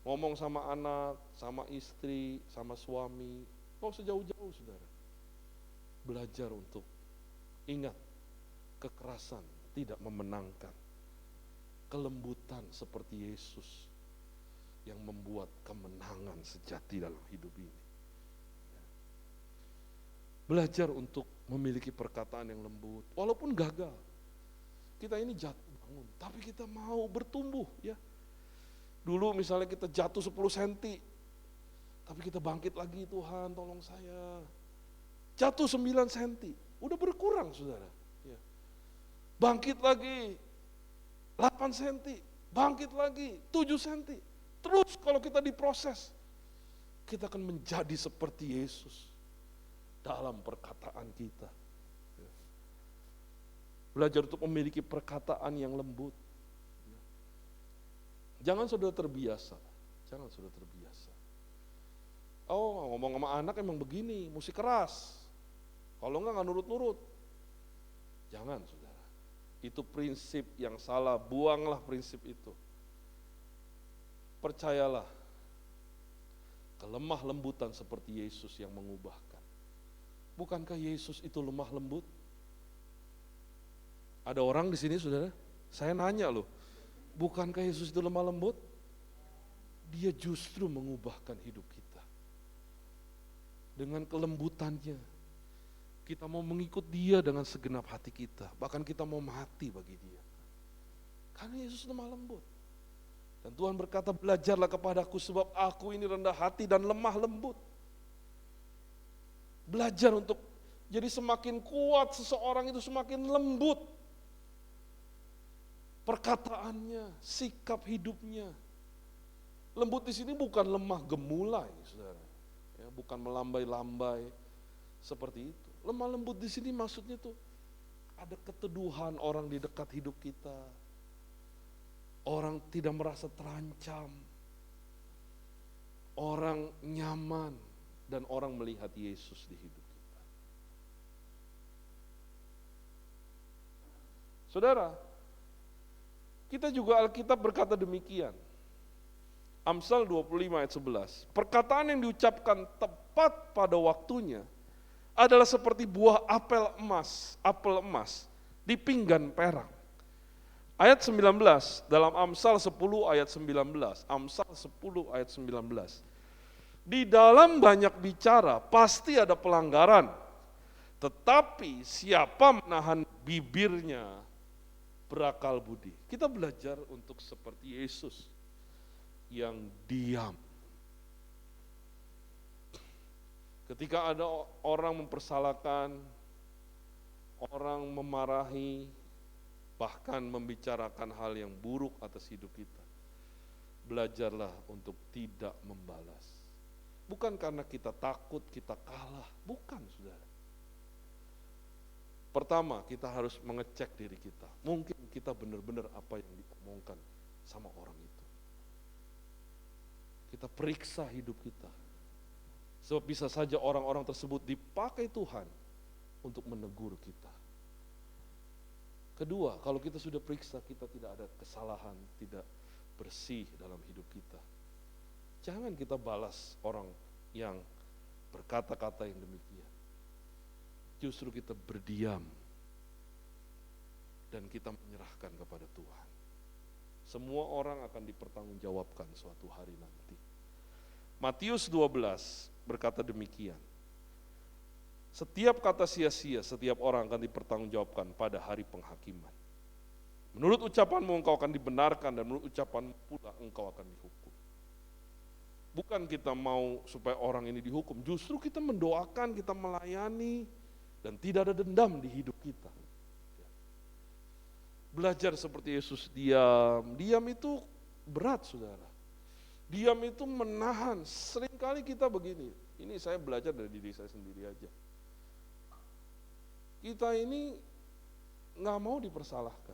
Ngomong sama anak, sama istri, sama suami, nggak usah jauh-jauh saudara. Belajar untuk ingat, kekerasan tidak memenangkan. Kelembutan seperti Yesus yang membuat kemenangan sejati dalam hidup ini. Belajar untuk memiliki perkataan yang lembut, walaupun gagal. Kita ini jatuh bangun, tapi kita mau bertumbuh ya. Dulu misalnya kita jatuh 10 cm, tapi kita bangkit lagi, Tuhan tolong saya. Jatuh 9 cm, udah berkurang saudara. Ya. Bangkit lagi 8 cm, bangkit lagi 7 cm. Terus kalau kita diproses, kita akan menjadi seperti Yesus dalam perkataan kita. Belajar untuk memiliki perkataan yang lembut. Jangan saudara terbiasa. Jangan saudara terbiasa. Oh, ngomong sama anak emang begini, mesti keras. Kalau enggak nurut-nurut. Jangan saudara. Itu prinsip yang salah, buanglah prinsip itu. Percayalah, kelemah lembutan seperti Yesus yang mengubahkan. Bukankah Yesus itu lemah lembut? Ada orang di sini, saudara, saya nanya loh, bukankah Yesus itu lemah lembut? Dia justru mengubahkan hidup kita. Dengan kelembutannya, kita mau mengikut dia dengan segenap hati kita. Bahkan kita mau mati bagi dia. Karena Yesus lemah lembut. Dan Tuhan berkata, belajarlah kepadaku sebab aku ini rendah hati dan lemah lembut. Belajar untuk jadi semakin kuat seseorang itu semakin lembut. Perkataannya, sikap hidupnya. Lembut di sini bukan lemah gemulai, saudara. Ya, bukan melambai-lambai seperti itu. Lemah lembut di sini maksudnya tuh ada keteduhan orang di dekat hidup kita. Orang tidak merasa terancam. Orang nyaman dan orang melihat Yesus di hidup kita. Saudara, kita juga Alkitab berkata demikian. Amsal 25 ayat 11. Perkataan yang diucapkan tepat pada waktunya adalah seperti buah apel emas di pinggan perak. Ayat 19 dalam Amsal 10 ayat 19. Amsal 10 ayat 19. Di dalam banyak bicara pasti ada pelanggaran. Tetapi siapa menahan bibirnya berakal budi. Kita belajar untuk seperti Yesus yang diam. Ketika ada orang mempersalahkan, orang memarahi, bahkan membicarakan hal yang buruk atas hidup kita, belajarlah untuk tidak membalas. Bukan karena kita takut kita kalah, bukan, saudara. Pertama, kita harus mengecek diri kita. Mungkin kita benar-benar apa yang diomongkan sama orang itu. Kita periksa hidup kita. Sebab bisa saja orang-orang tersebut dipakai Tuhan untuk menegur kita. Kedua, kalau kita sudah periksa kita tidak ada kesalahan, tidak bersih dalam hidup kita. Jangan kita balas orang yang berkata-kata yang demikian. Justru kita berdiam dan kita menyerahkan kepada Tuhan. Semua orang akan dipertanggungjawabkan suatu hari nanti. Matius 12 berkata demikian. Setiap kata sia-sia, setiap orang akan dipertanggungjawabkan pada hari penghakiman. Menurut ucapanmu engkau akan dibenarkan dan menurut ucapanmu pula engkau akan dihukum. Bukan kita mau supaya orang ini dihukum, justru kita mendoakan, kita melayani, dan tidak ada dendam di hidup kita. Belajar seperti Yesus diam. Diam itu berat, saudara. Diam itu menahan. Seringkali kita begini, ini saya belajar dari diri saya sendiri aja. Kita ini nggak mau dipersalahkan.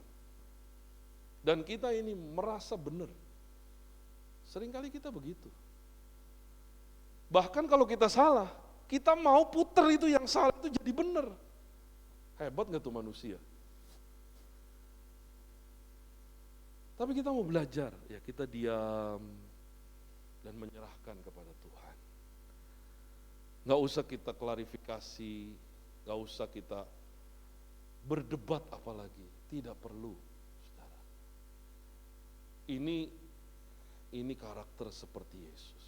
Dan kita ini merasa benar. Seringkali kita begitu. Bahkan kalau kita salah, kita mau puter itu yang salah itu jadi benar. Hebat nggak tuh manusia? Tapi kita mau belajar, ya kita diam dan menyerahkan kepada Tuhan. Nggak usah kita klarifikasi, nggak usah kita berdebat apalagi, tidak perlu, saudara. Ini karakter seperti Yesus,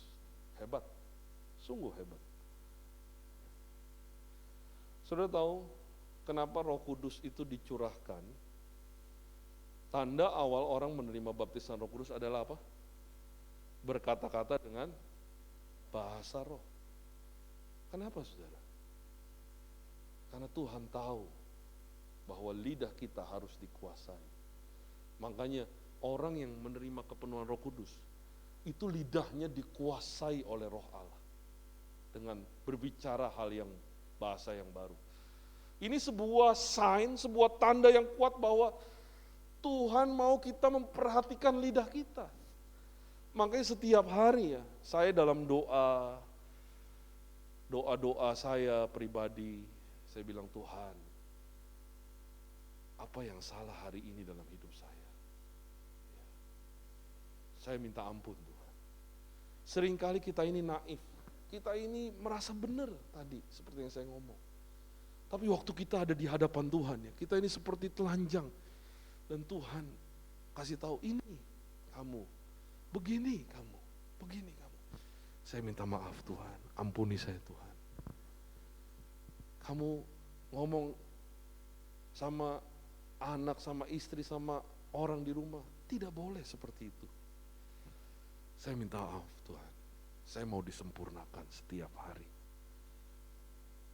hebat, sungguh hebat. Saudara tahu kenapa Roh Kudus itu dicurahkan? Tanda awal orang menerima baptisan Roh Kudus adalah apa? Berkata-kata dengan bahasa roh. Kenapa, saudara? Karena Tuhan tahu bahwa lidah kita harus dikuasai. Makanya orang yang menerima kepenuhan Roh Kudus, itu lidahnya dikuasai oleh Roh Allah. Dengan berbicara hal yang bahasa yang baru. Ini sebuah sign, sebuah tanda yang kuat bahwa Tuhan mau kita memperhatikan lidah kita. Makanya setiap hari ya, saya dalam doa saya pribadi, saya bilang Tuhan, apa yang salah hari ini dalam hidup saya? Saya minta ampun Tuhan. Seringkali kita ini naif, kita ini merasa benar tadi, seperti yang saya ngomong. Tapi waktu kita ada di hadapan Tuhan ya, kita ini seperti telanjang. Dan Tuhan kasih tahu, ini kamu, begini kamu, begini kamu. Saya minta maaf Tuhan, ampuni saya Tuhan. Kamu ngomong sama anak, sama istri, sama orang di rumah, tidak boleh seperti itu. Saya minta maaf Tuhan, saya mau disempurnakan setiap hari.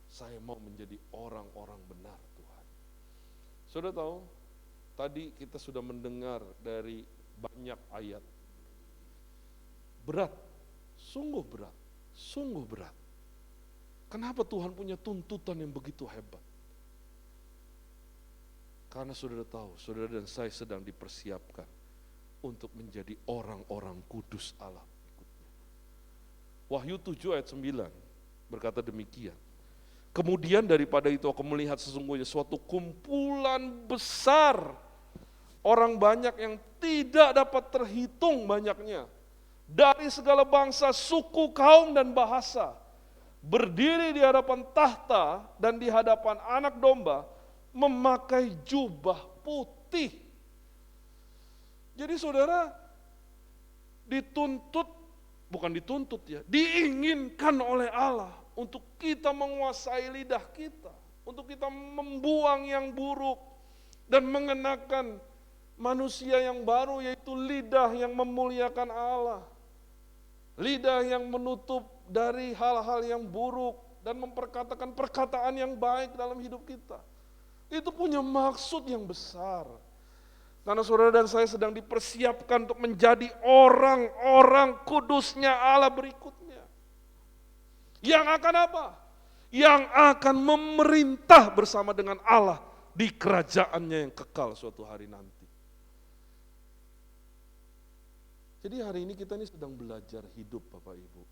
Saya mau menjadi orang-orang benar Tuhan. Sudah tahu, tadi kita sudah mendengar dari banyak ayat. Berat, sungguh berat, sungguh berat. Kenapa Tuhan punya tuntutan yang begitu hebat? Karena saudara tahu, saudara dan saya sedang dipersiapkan untuk menjadi orang-orang kudus Allah berikutnya. Wahyu 7 ayat 9 berkata demikian. Kemudian daripada itu aku melihat sesungguhnya suatu kumpulan besar orang banyak yang tidak dapat terhitung banyaknya. Dari segala bangsa, suku, kaum, dan bahasa. Berdiri di hadapan tahta dan di hadapan anak domba, memakai jubah putih. Jadi saudara, diinginkan oleh Allah untuk kita menguasai lidah kita, untuk kita membuang yang buruk dan mengenakan manusia yang baru, yaitu lidah yang memuliakan Allah. Lidah yang menutup dari hal-hal yang buruk dan memperkatakan perkataan yang baik dalam hidup kita. Itu punya maksud yang besar. Karena saudara dan saya sedang dipersiapkan untuk menjadi orang-orang kudusnya Allah berikutnya. Yang akan apa? Yang akan memerintah bersama dengan Allah di kerajaannya yang kekal suatu hari nanti. Jadi hari ini kita ini sedang belajar hidup Bapak Ibu.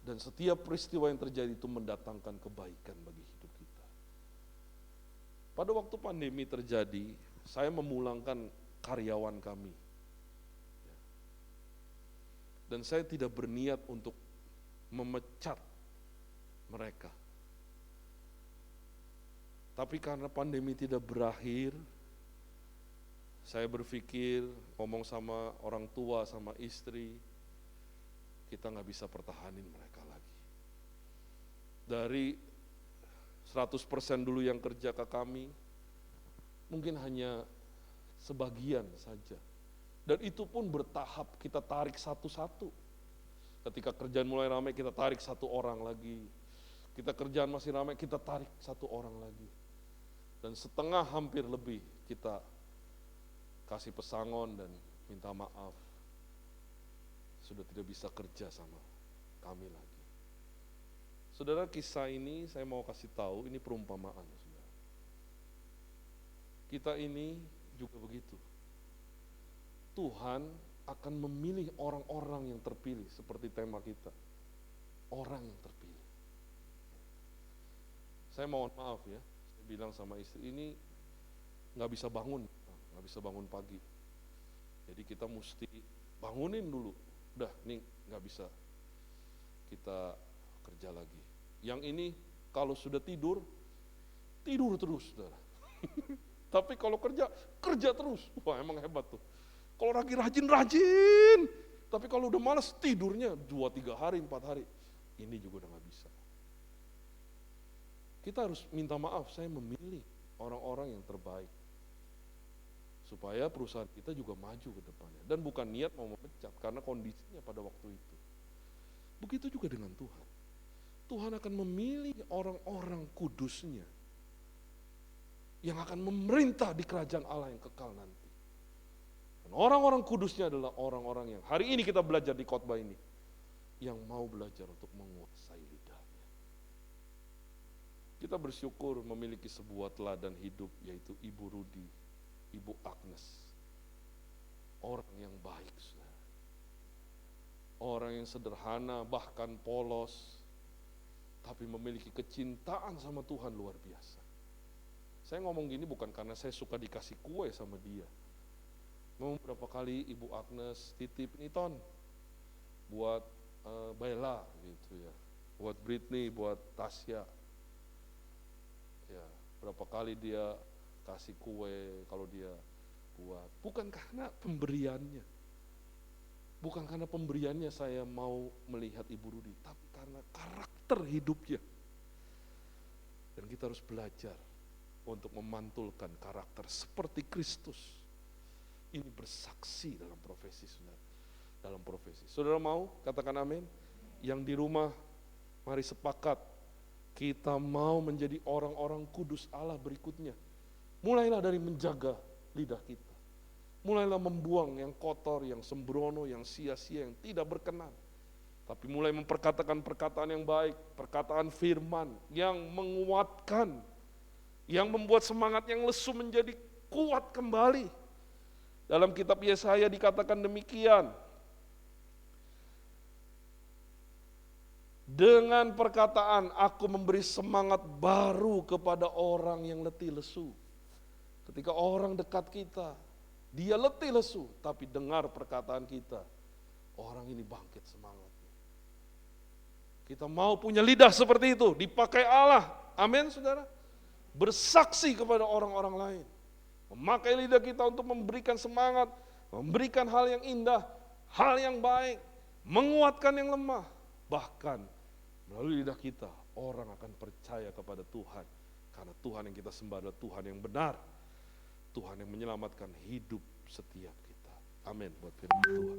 Dan setiap peristiwa yang terjadi itu mendatangkan kebaikan bagi hidup kita. Pada waktu pandemi terjadi, saya memulangkan karyawan kami. Dan saya tidak berniat untuk memecat mereka. Tapi karena pandemi tidak berakhir, saya berpikir, ngomong sama orang tua, sama istri, kita gak bisa pertahanin mereka lagi. Dari 100% dulu yang kerja ke kami, mungkin hanya sebagian saja. Dan itu pun bertahap, kita tarik satu-satu. Ketika kerjaan mulai ramai, kita tarik satu orang lagi. Kita kerjaan masih ramai, kita tarik satu orang lagi. Dan setengah hampir lebih kita kasih pesangon dan minta maaf. Sudah tidak bisa kerja sama kami lagi. Saudara, kisah ini saya mau kasih tahu, ini perumpamaan. Saudara. Kita ini juga begitu. Tuhan akan memilih orang-orang yang terpilih, seperti tema kita. Orang yang terpilih. Saya mohon maaf ya, saya bilang sama istri, ini gak bisa bangun pagi. Jadi kita mesti bangunin dulu. Udah, nih gak bisa kita kerja lagi. Yang ini kalau sudah tidur terus, saudara. Tapi kalau kerja terus. Wah, emang hebat tuh. Kalau lagi rajin, tapi kalau udah malas tidurnya 2-3 hari, 4 hari. Ini juga udah gak bisa. Kita harus minta maaf, saya memilih orang-orang yang terbaik. Supaya perusahaan kita juga maju ke depannya. Dan bukan niat mau memecat, karena kondisinya pada waktu itu. Begitu juga dengan Tuhan. Tuhan akan memilih orang-orang kudusnya yang akan memerintah di kerajaan Allah yang kekal nanti. Dan orang-orang kudusnya adalah orang-orang yang hari ini kita belajar di khotbah ini, yang mau belajar untuk menguasai lidahnya. Kita bersyukur memiliki sebuah teladan hidup, yaitu Ibu Rudi, Ibu Agnes. Orang yang baik, saudara. Orang yang sederhana, bahkan polos, tapi memiliki kecintaan sama Tuhan luar biasa. Saya ngomong gini bukan karena saya suka dikasih kue sama dia. Memang beberapa kali Ibu Agnes titip, nih Ton, buat Bella gitu ya, buat Britney, buat Tasya. Ya, berapa kali dia kasih kue kalau dia buat. Bukan karena pemberiannya. Bukan karena pemberiannya saya mau melihat Ibu Rudi, tapi karena karakter hidupnya. Dan kita harus belajar untuk memantulkan karakter seperti Kristus. Ini bersaksi dalam profesi, saudara. Dalam profesi. Saudara mau katakan amin? Yang di rumah, mari sepakat. Kita mau menjadi orang-orang kudus Allah berikutnya. Mulailah dari menjaga lidah kita. Mulailah membuang yang kotor, yang sembrono, yang sia-sia, yang tidak berkenan. Tapi mulai memperkatakan perkataan yang baik, perkataan firman yang menguatkan, yang membuat semangat yang lesu menjadi kuat kembali. Dalam kitab Yesaya dikatakan demikian. Dengan perkataan aku memberi semangat baru kepada orang yang letih lesu. Ketika orang dekat kita, dia letih lesu, tapi dengar perkataan kita, orang ini bangkit semangatnya. Kita mau punya lidah seperti itu, dipakai Allah. Amin, saudara. Bersaksi kepada orang-orang lain. Memakai lidah kita untuk memberikan semangat, memberikan hal yang indah, hal yang baik, menguatkan yang lemah. Bahkan melalui lidah kita, orang akan percaya kepada Tuhan. Karena Tuhan yang kita sembah adalah Tuhan yang benar. Tuhan yang menyelamatkan hidup setiap kita. Amin buat firman Tuhan.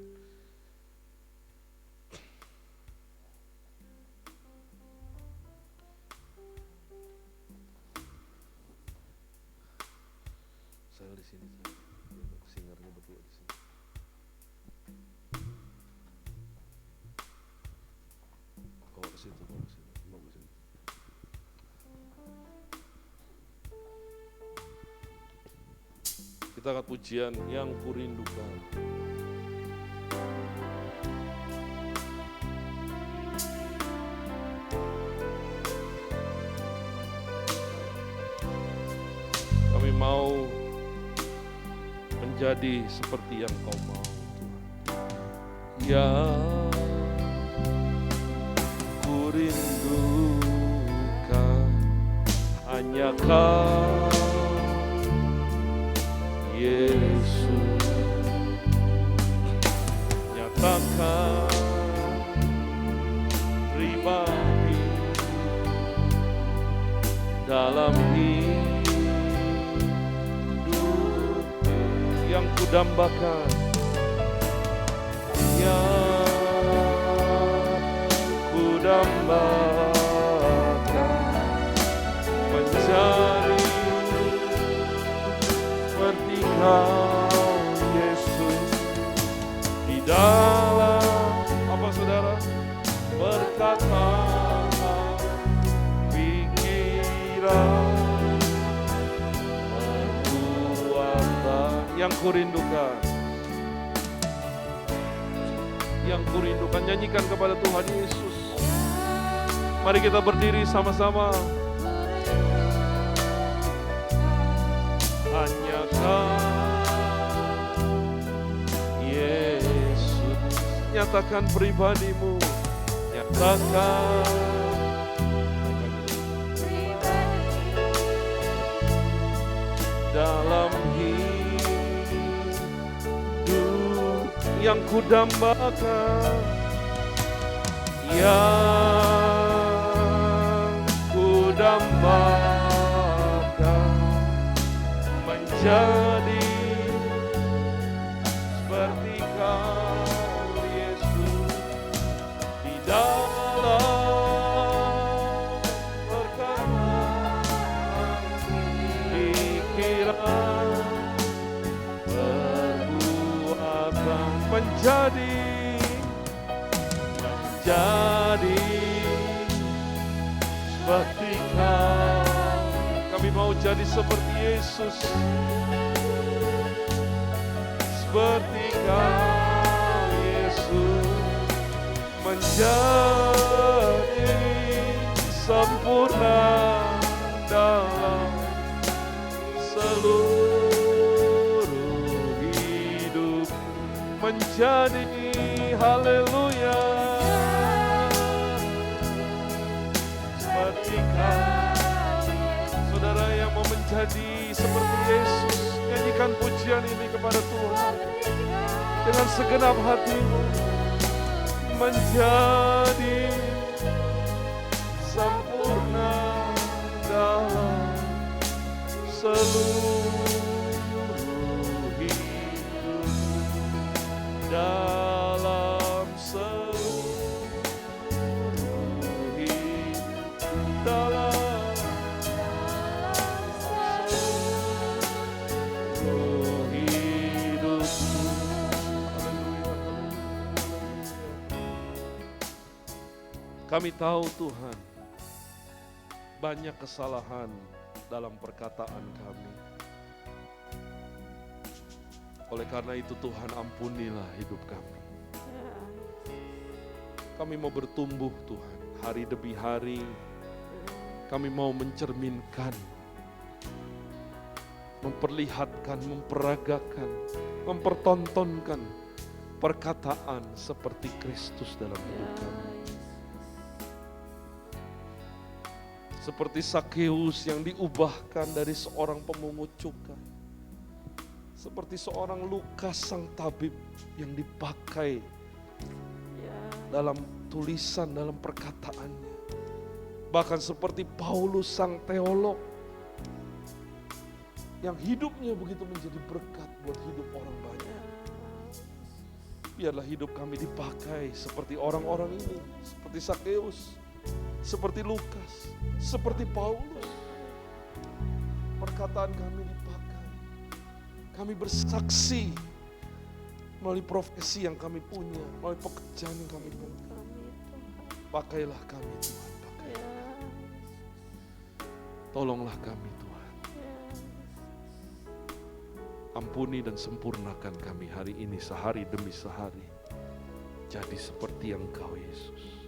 Saya di sini, singernya berdua di sini. Bawa ke situ, bawa ke sini, bawa ke sini. Kita akan pujian yang kurindukan. Kami mau menjadi seperti yang Kau mau, Tuhan. Yang kurindukan hanya Kau, Yesus. Nyatakan pribadi dalam hidup yang kudambakan, yang kudambakan menjadi seperti Kau, Yesus, di dalam apa saudara? Perkataan, pikiran, perbuatan yang kurindukan. Yang kurindukan, nyanyikan kepada Tuhan Yesus. Mari kita berdiri sama-sama. Hanya Kau, Yesus. Nyatakan pribadimu, nyatakan dalam hidup yang kudambakan, yang kudambakan menjadi seperti Kau, Yesus, di dalam perkataan, pikiran, perbuatan menjadi seperti Kau. Kami mau jadi seperti Yesus, seperti Kau, Yesus, menjadi sempurna dalam seluruh hidup, menjadi haleluya menjadi seperti Yesus. Nyanyikan pujian ini kepada Tuhan dengan segenap hatimu. Menjadi sempurna dalam seluruh hidup, dalam seluruh hidup, dalam seluruh hidupku. Haleluya. Kami tahu Tuhan, banyak kesalahan dalam perkataan kami. Oleh karena itu Tuhan, ampunilah hidup kami. Kami mau bertumbuh Tuhan, hari demi hari. Kami mau mencerminkan, memperlihatkan, memperagakan, mempertontonkan perkataan seperti Kristus dalam hidup kami. Seperti Sakeus yang diubahkan dari seorang pemungut cukai. Seperti seorang Lukas sang tabib yang dipakai dalam tulisan, dalam perkataannya. Bahkan seperti Paulus sang teolog yang hidupnya begitu menjadi berkat buat hidup orang banyak. Biarlah hidup kami dipakai seperti orang-orang ini, seperti Sakeus, seperti Lukas, seperti Paulus. Perkataan kami dipakai. Kami bersaksi melalui profesi yang kami punya, melalui pekerjaan yang kami punya. Pakailah kami Tuhan, pakailah. Tolonglah kami Tuhan. Ampuni dan sempurnakan kami hari ini, sehari demi sehari. Jadi seperti Engkau Yesus.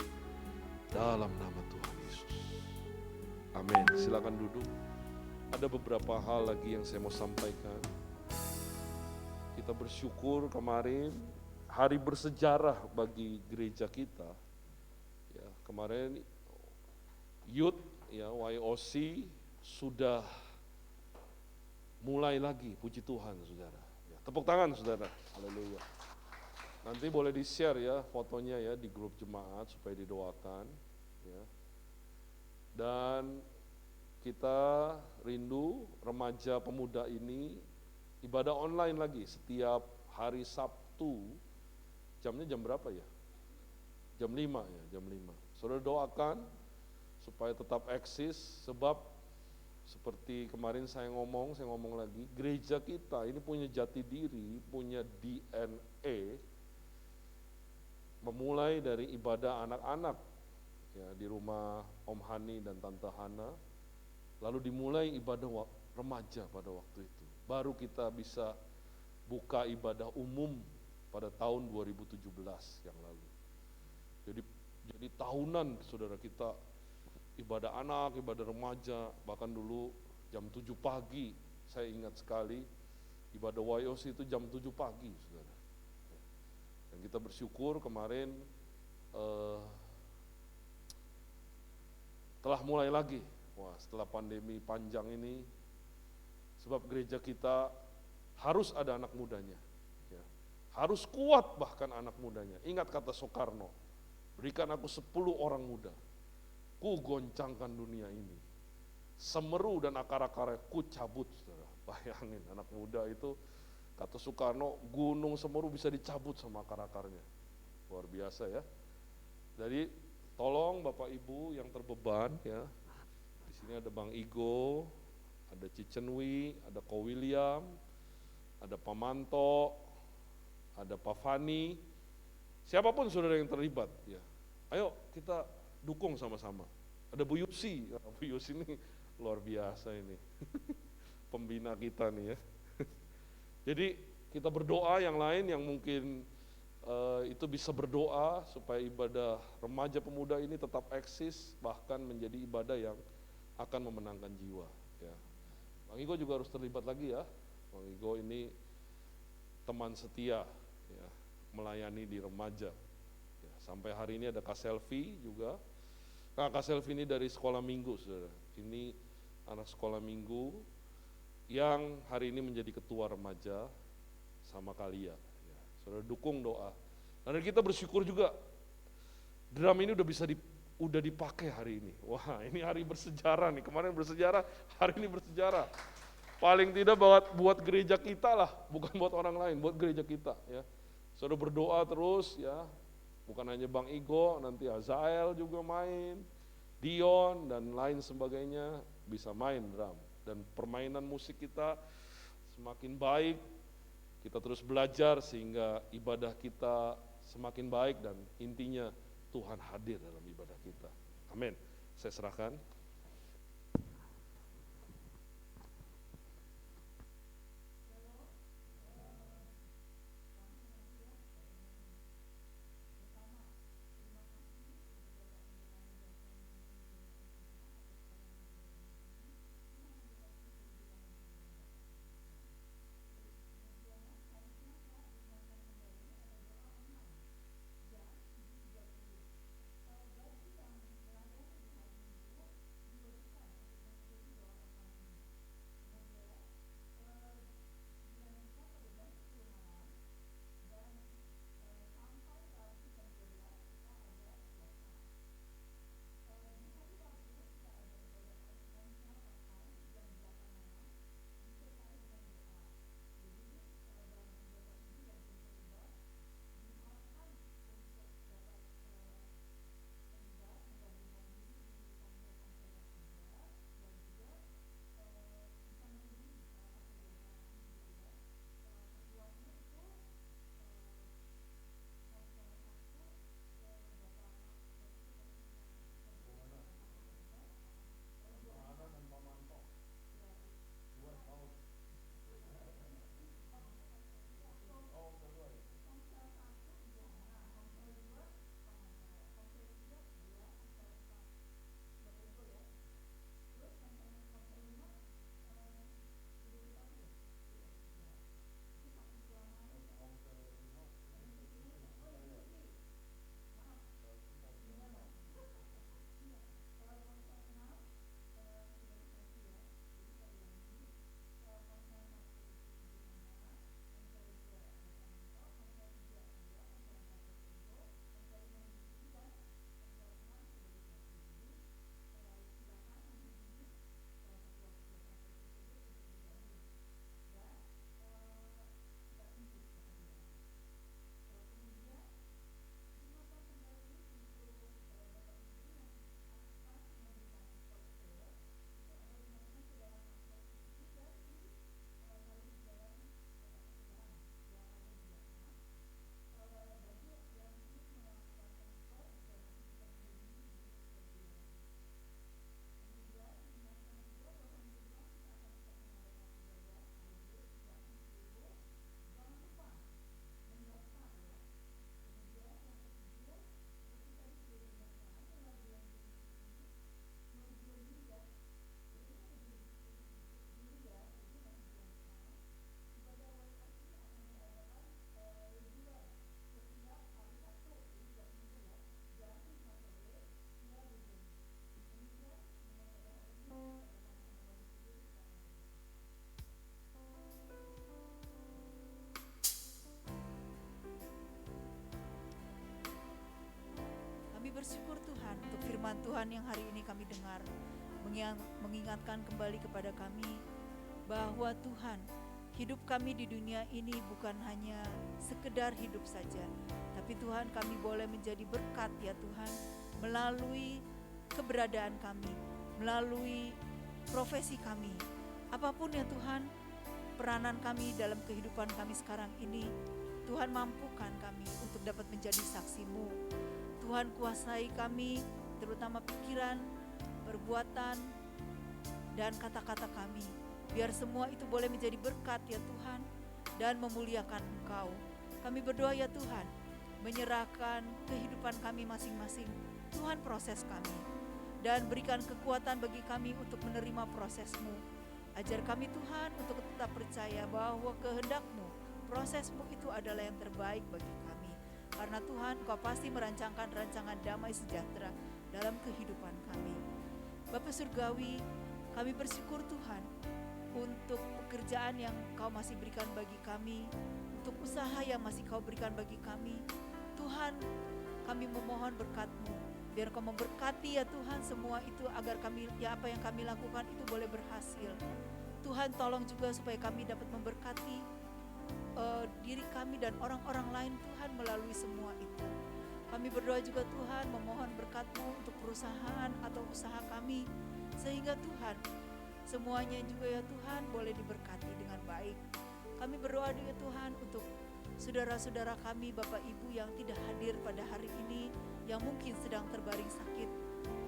Dalam nama Tuhan Yesus. Amin. Silakan duduk. Ada beberapa hal lagi yang saya mau sampaikan. Kita bersyukur kemarin hari bersejarah bagi gereja kita. Ya, kemarin youth ya YOC sudah mulai lagi, puji Tuhan saudara. Ya, tepuk tangan saudara. Haleluya. Nanti boleh di-share ya fotonya ya di grup jemaat supaya didoakan ya. Dan kita rindu remaja pemuda ini ibadah online lagi setiap hari Sabtu. Jamnya jam berapa ya? Jam 5 ya, jam 5. Saudara doakan supaya tetap eksis sebab seperti kemarin saya ngomong lagi, gereja kita ini punya jati diri, punya DNA. Memulai dari ibadah anak-anak ya di rumah Om Hani dan Tante Hana, lalu dimulai ibadah remaja pada waktu itu. Baru kita bisa buka ibadah umum pada tahun 2017 yang lalu. Jadi tahunan saudara kita ibadah anak, ibadah remaja, bahkan dulu jam 7 pagi, saya ingat sekali ibadah YOC itu jam 7 pagi saudara. Dan kita bersyukur kemarin telah mulai lagi. Wah, setelah pandemi panjang ini, sebab gereja kita harus ada anak mudanya. Ya. Harus kuat bahkan anak mudanya. Ingat kata Soekarno, berikan aku 10 orang muda, ku goncangkan dunia ini. Semeru dan akar-akarnya ku cabut. Saudara. Bayangin anak muda itu, kata Soekarno, gunung Semeru bisa dicabut sama akar-akarnya. Luar biasa ya. Jadi tolong Bapak Ibu yang terbeban ya. Di sini ada Bang Igo, ada Cicenwi, ada Ko William, ada Pak Manto, ada Pak Fani. Siapapun saudara yang terlibat ya. Ayo kita dukung sama-sama. Ada Bu Yusi. Nah, Bu Yusi ini luar biasa ini. Pembina kita nih ya. Jadi kita berdoa, yang lain yang mungkin itu bisa berdoa supaya ibadah remaja pemuda ini tetap eksis, bahkan menjadi ibadah yang akan memenangkan jiwa. Ya. Bang Igo juga harus terlibat lagi ya. Bang Igo ini teman setia, ya, melayani di remaja. Ya, sampai hari ini ada Kak Selvi juga. Nah, Kak Selvi ini dari sekolah minggu, saudara. Ini anak sekolah minggu yang hari ini menjadi ketua remaja sama Kalia. Ya, saudara dukung doa. Dan kita bersyukur juga drum ini udah dipakai hari ini. Wah, ini hari bersejarah nih. Kemarin bersejarah, hari ini bersejarah. Paling tidak buat gereja kita lah, bukan buat orang lain, buat gereja kita ya. Saudara berdoa terus ya. Bukan hanya Bang Igo, nanti Azael juga main, Dion dan lain sebagainya bisa main drum. Dan permainan musik kita semakin baik, kita terus belajar sehingga ibadah kita semakin baik dan intinya Tuhan hadir dalam ibadah kita. Amin. Saya serahkan. Kami bersyukur Tuhan untuk firman Tuhan yang hari ini kami dengar, mengingatkan kembali kepada kami bahwa Tuhan, hidup kami di dunia ini bukan hanya sekedar hidup saja, tapi Tuhan kami boleh menjadi berkat ya Tuhan, melalui keberadaan kami, melalui profesi kami, apapun ya Tuhan, peranan kami dalam kehidupan kami sekarang ini, Tuhan mampukan kami untuk dapat menjadi saksi-Mu. Tuhan kuasai kami, terutama pikiran, perbuatan, dan kata-kata kami. Biar semua itu boleh menjadi berkat ya Tuhan, dan memuliakan Engkau. Kami berdoa ya Tuhan, menyerahkan kehidupan kami masing-masing. Tuhan proses kami, dan berikan kekuatan bagi kami untuk menerima proses-Mu. Ajar kami Tuhan untuk tetap percaya bahwa kehendak-Mu, proses-Mu itu adalah yang terbaik bagi kami. Karena Tuhan, Kau pasti merancangkan rancangan damai sejahtera dalam kehidupan kami. Bapa Surgawi, kami bersyukur Tuhan untuk pekerjaan yang Kau masih berikan bagi kami, untuk usaha yang masih Kau berikan bagi kami. Tuhan, kami memohon berkat-Mu, biar Kau memberkati ya Tuhan semua itu, agar kami, ya apa yang kami lakukan itu boleh berhasil. Tuhan, tolong juga supaya kami dapat memberkati diri kami dan orang-orang lain Tuhan melalui semua itu. Kami berdoa juga Tuhan, memohon berkat-Mu untuk perusahaan atau usaha kami, sehingga Tuhan semuanya juga ya Tuhan boleh diberkati dengan baik. Kami berdoa juga Tuhan untuk saudara-saudara kami, Bapak Ibu yang tidak hadir pada hari ini, yang mungkin sedang terbaring sakit.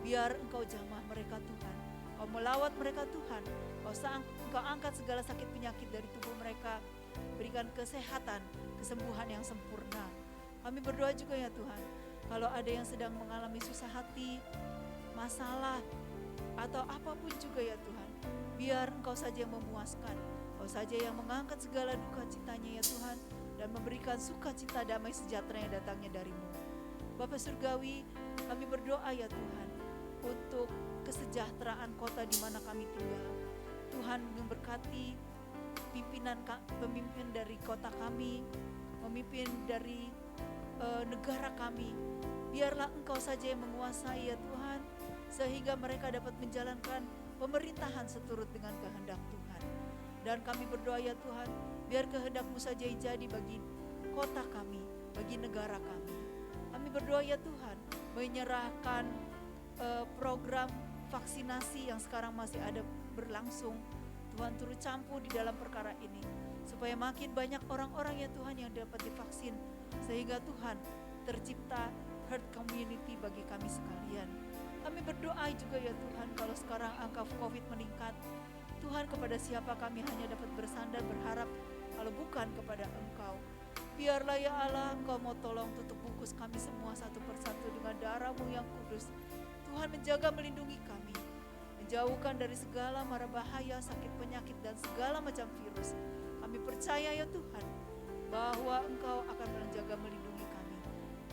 Biar Engkau jamah mereka Tuhan, Kau melawat mereka Tuhan, Engkau angkat segala sakit penyakit dari tubuh mereka, berikan kesehatan, kesembuhan yang sempurna. Kami berdoa juga ya Tuhan, kalau ada yang sedang mengalami susah hati, masalah, atau apapun juga ya Tuhan, biar Engkau saja yang memuaskan, Engkau saja yang mengangkat segala duka citanya ya Tuhan, dan memberikan sukacita damai sejahtera yang datangnya dari-Mu. Bapa Surgawi, kami berdoa ya Tuhan, untuk kesejahteraan kota di mana kami tinggal. Tuhan memberkati pemimpin dari kota kami, pemimpin dari negara kami. Biarlah Engkau saja yang menguasai ya Tuhan, sehingga mereka dapat menjalankan pemerintahan seturut dengan kehendak Tuhan. Dan kami berdoa ya Tuhan, biar kehendak-Mu saja yang jadi bagi kota kami, bagi negara kami. Kami berdoa ya Tuhan, menyerahkan program vaksinasi yang sekarang masih ada berlangsung. Tuhan turut campur di dalam perkara ini, supaya makin banyak orang-orang ya Tuhan yang dapat divaksin, sehingga Tuhan tercipta herd community bagi kami sekalian. Kami berdoa juga ya Tuhan, kalau sekarang angka COVID meningkat, Tuhan, kepada siapa kami hanya dapat bersandar berharap kalau bukan kepada Engkau. Biarlah ya Allah, Engkau mau tolong tutup bungkus kami semua satu persatu dengan darah-Mu yang kudus. Tuhan, menjaga melindungi kami, menjauhkan dari segala mara bahaya, sakit penyakit dan segala macam virus. Kami percaya ya Tuhan, bahwa Engkau akan menjaga melindungi kami.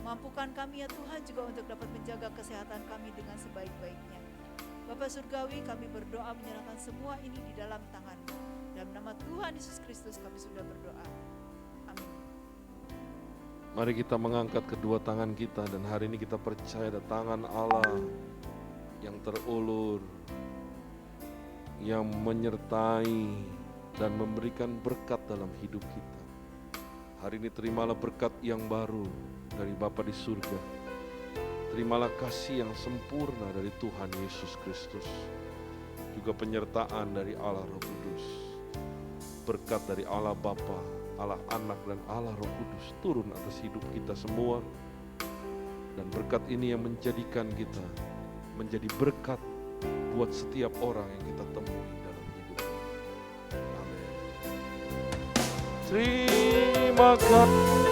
Mampukan kami ya Tuhan juga untuk dapat menjaga kesehatan kami dengan sebaik-baiknya. Bapa Surgawi, kami berdoa menyerahkan semua ini di dalam tangan-Mu. Dalam nama Tuhan Yesus Kristus kami sudah berdoa. Amin. Mari kita mengangkat kedua tangan kita, dan hari ini kita percaya ada tangan Allah yang terulur, yang menyertai dan memberikan berkat dalam hidup kita. Hari ini terimalah berkat yang baru dari Bapa di surga. Terimalah kasih yang sempurna dari Tuhan Yesus Kristus, juga penyertaan dari Allah Roh Kudus. Berkat dari Allah Bapa, Allah Anak dan Allah Roh Kudus turun atas hidup kita semua. Dan berkat ini yang menjadikan kita menjadi berkat buat setiap orang yang kita temui dalam hidup. Amin. Terima kasih.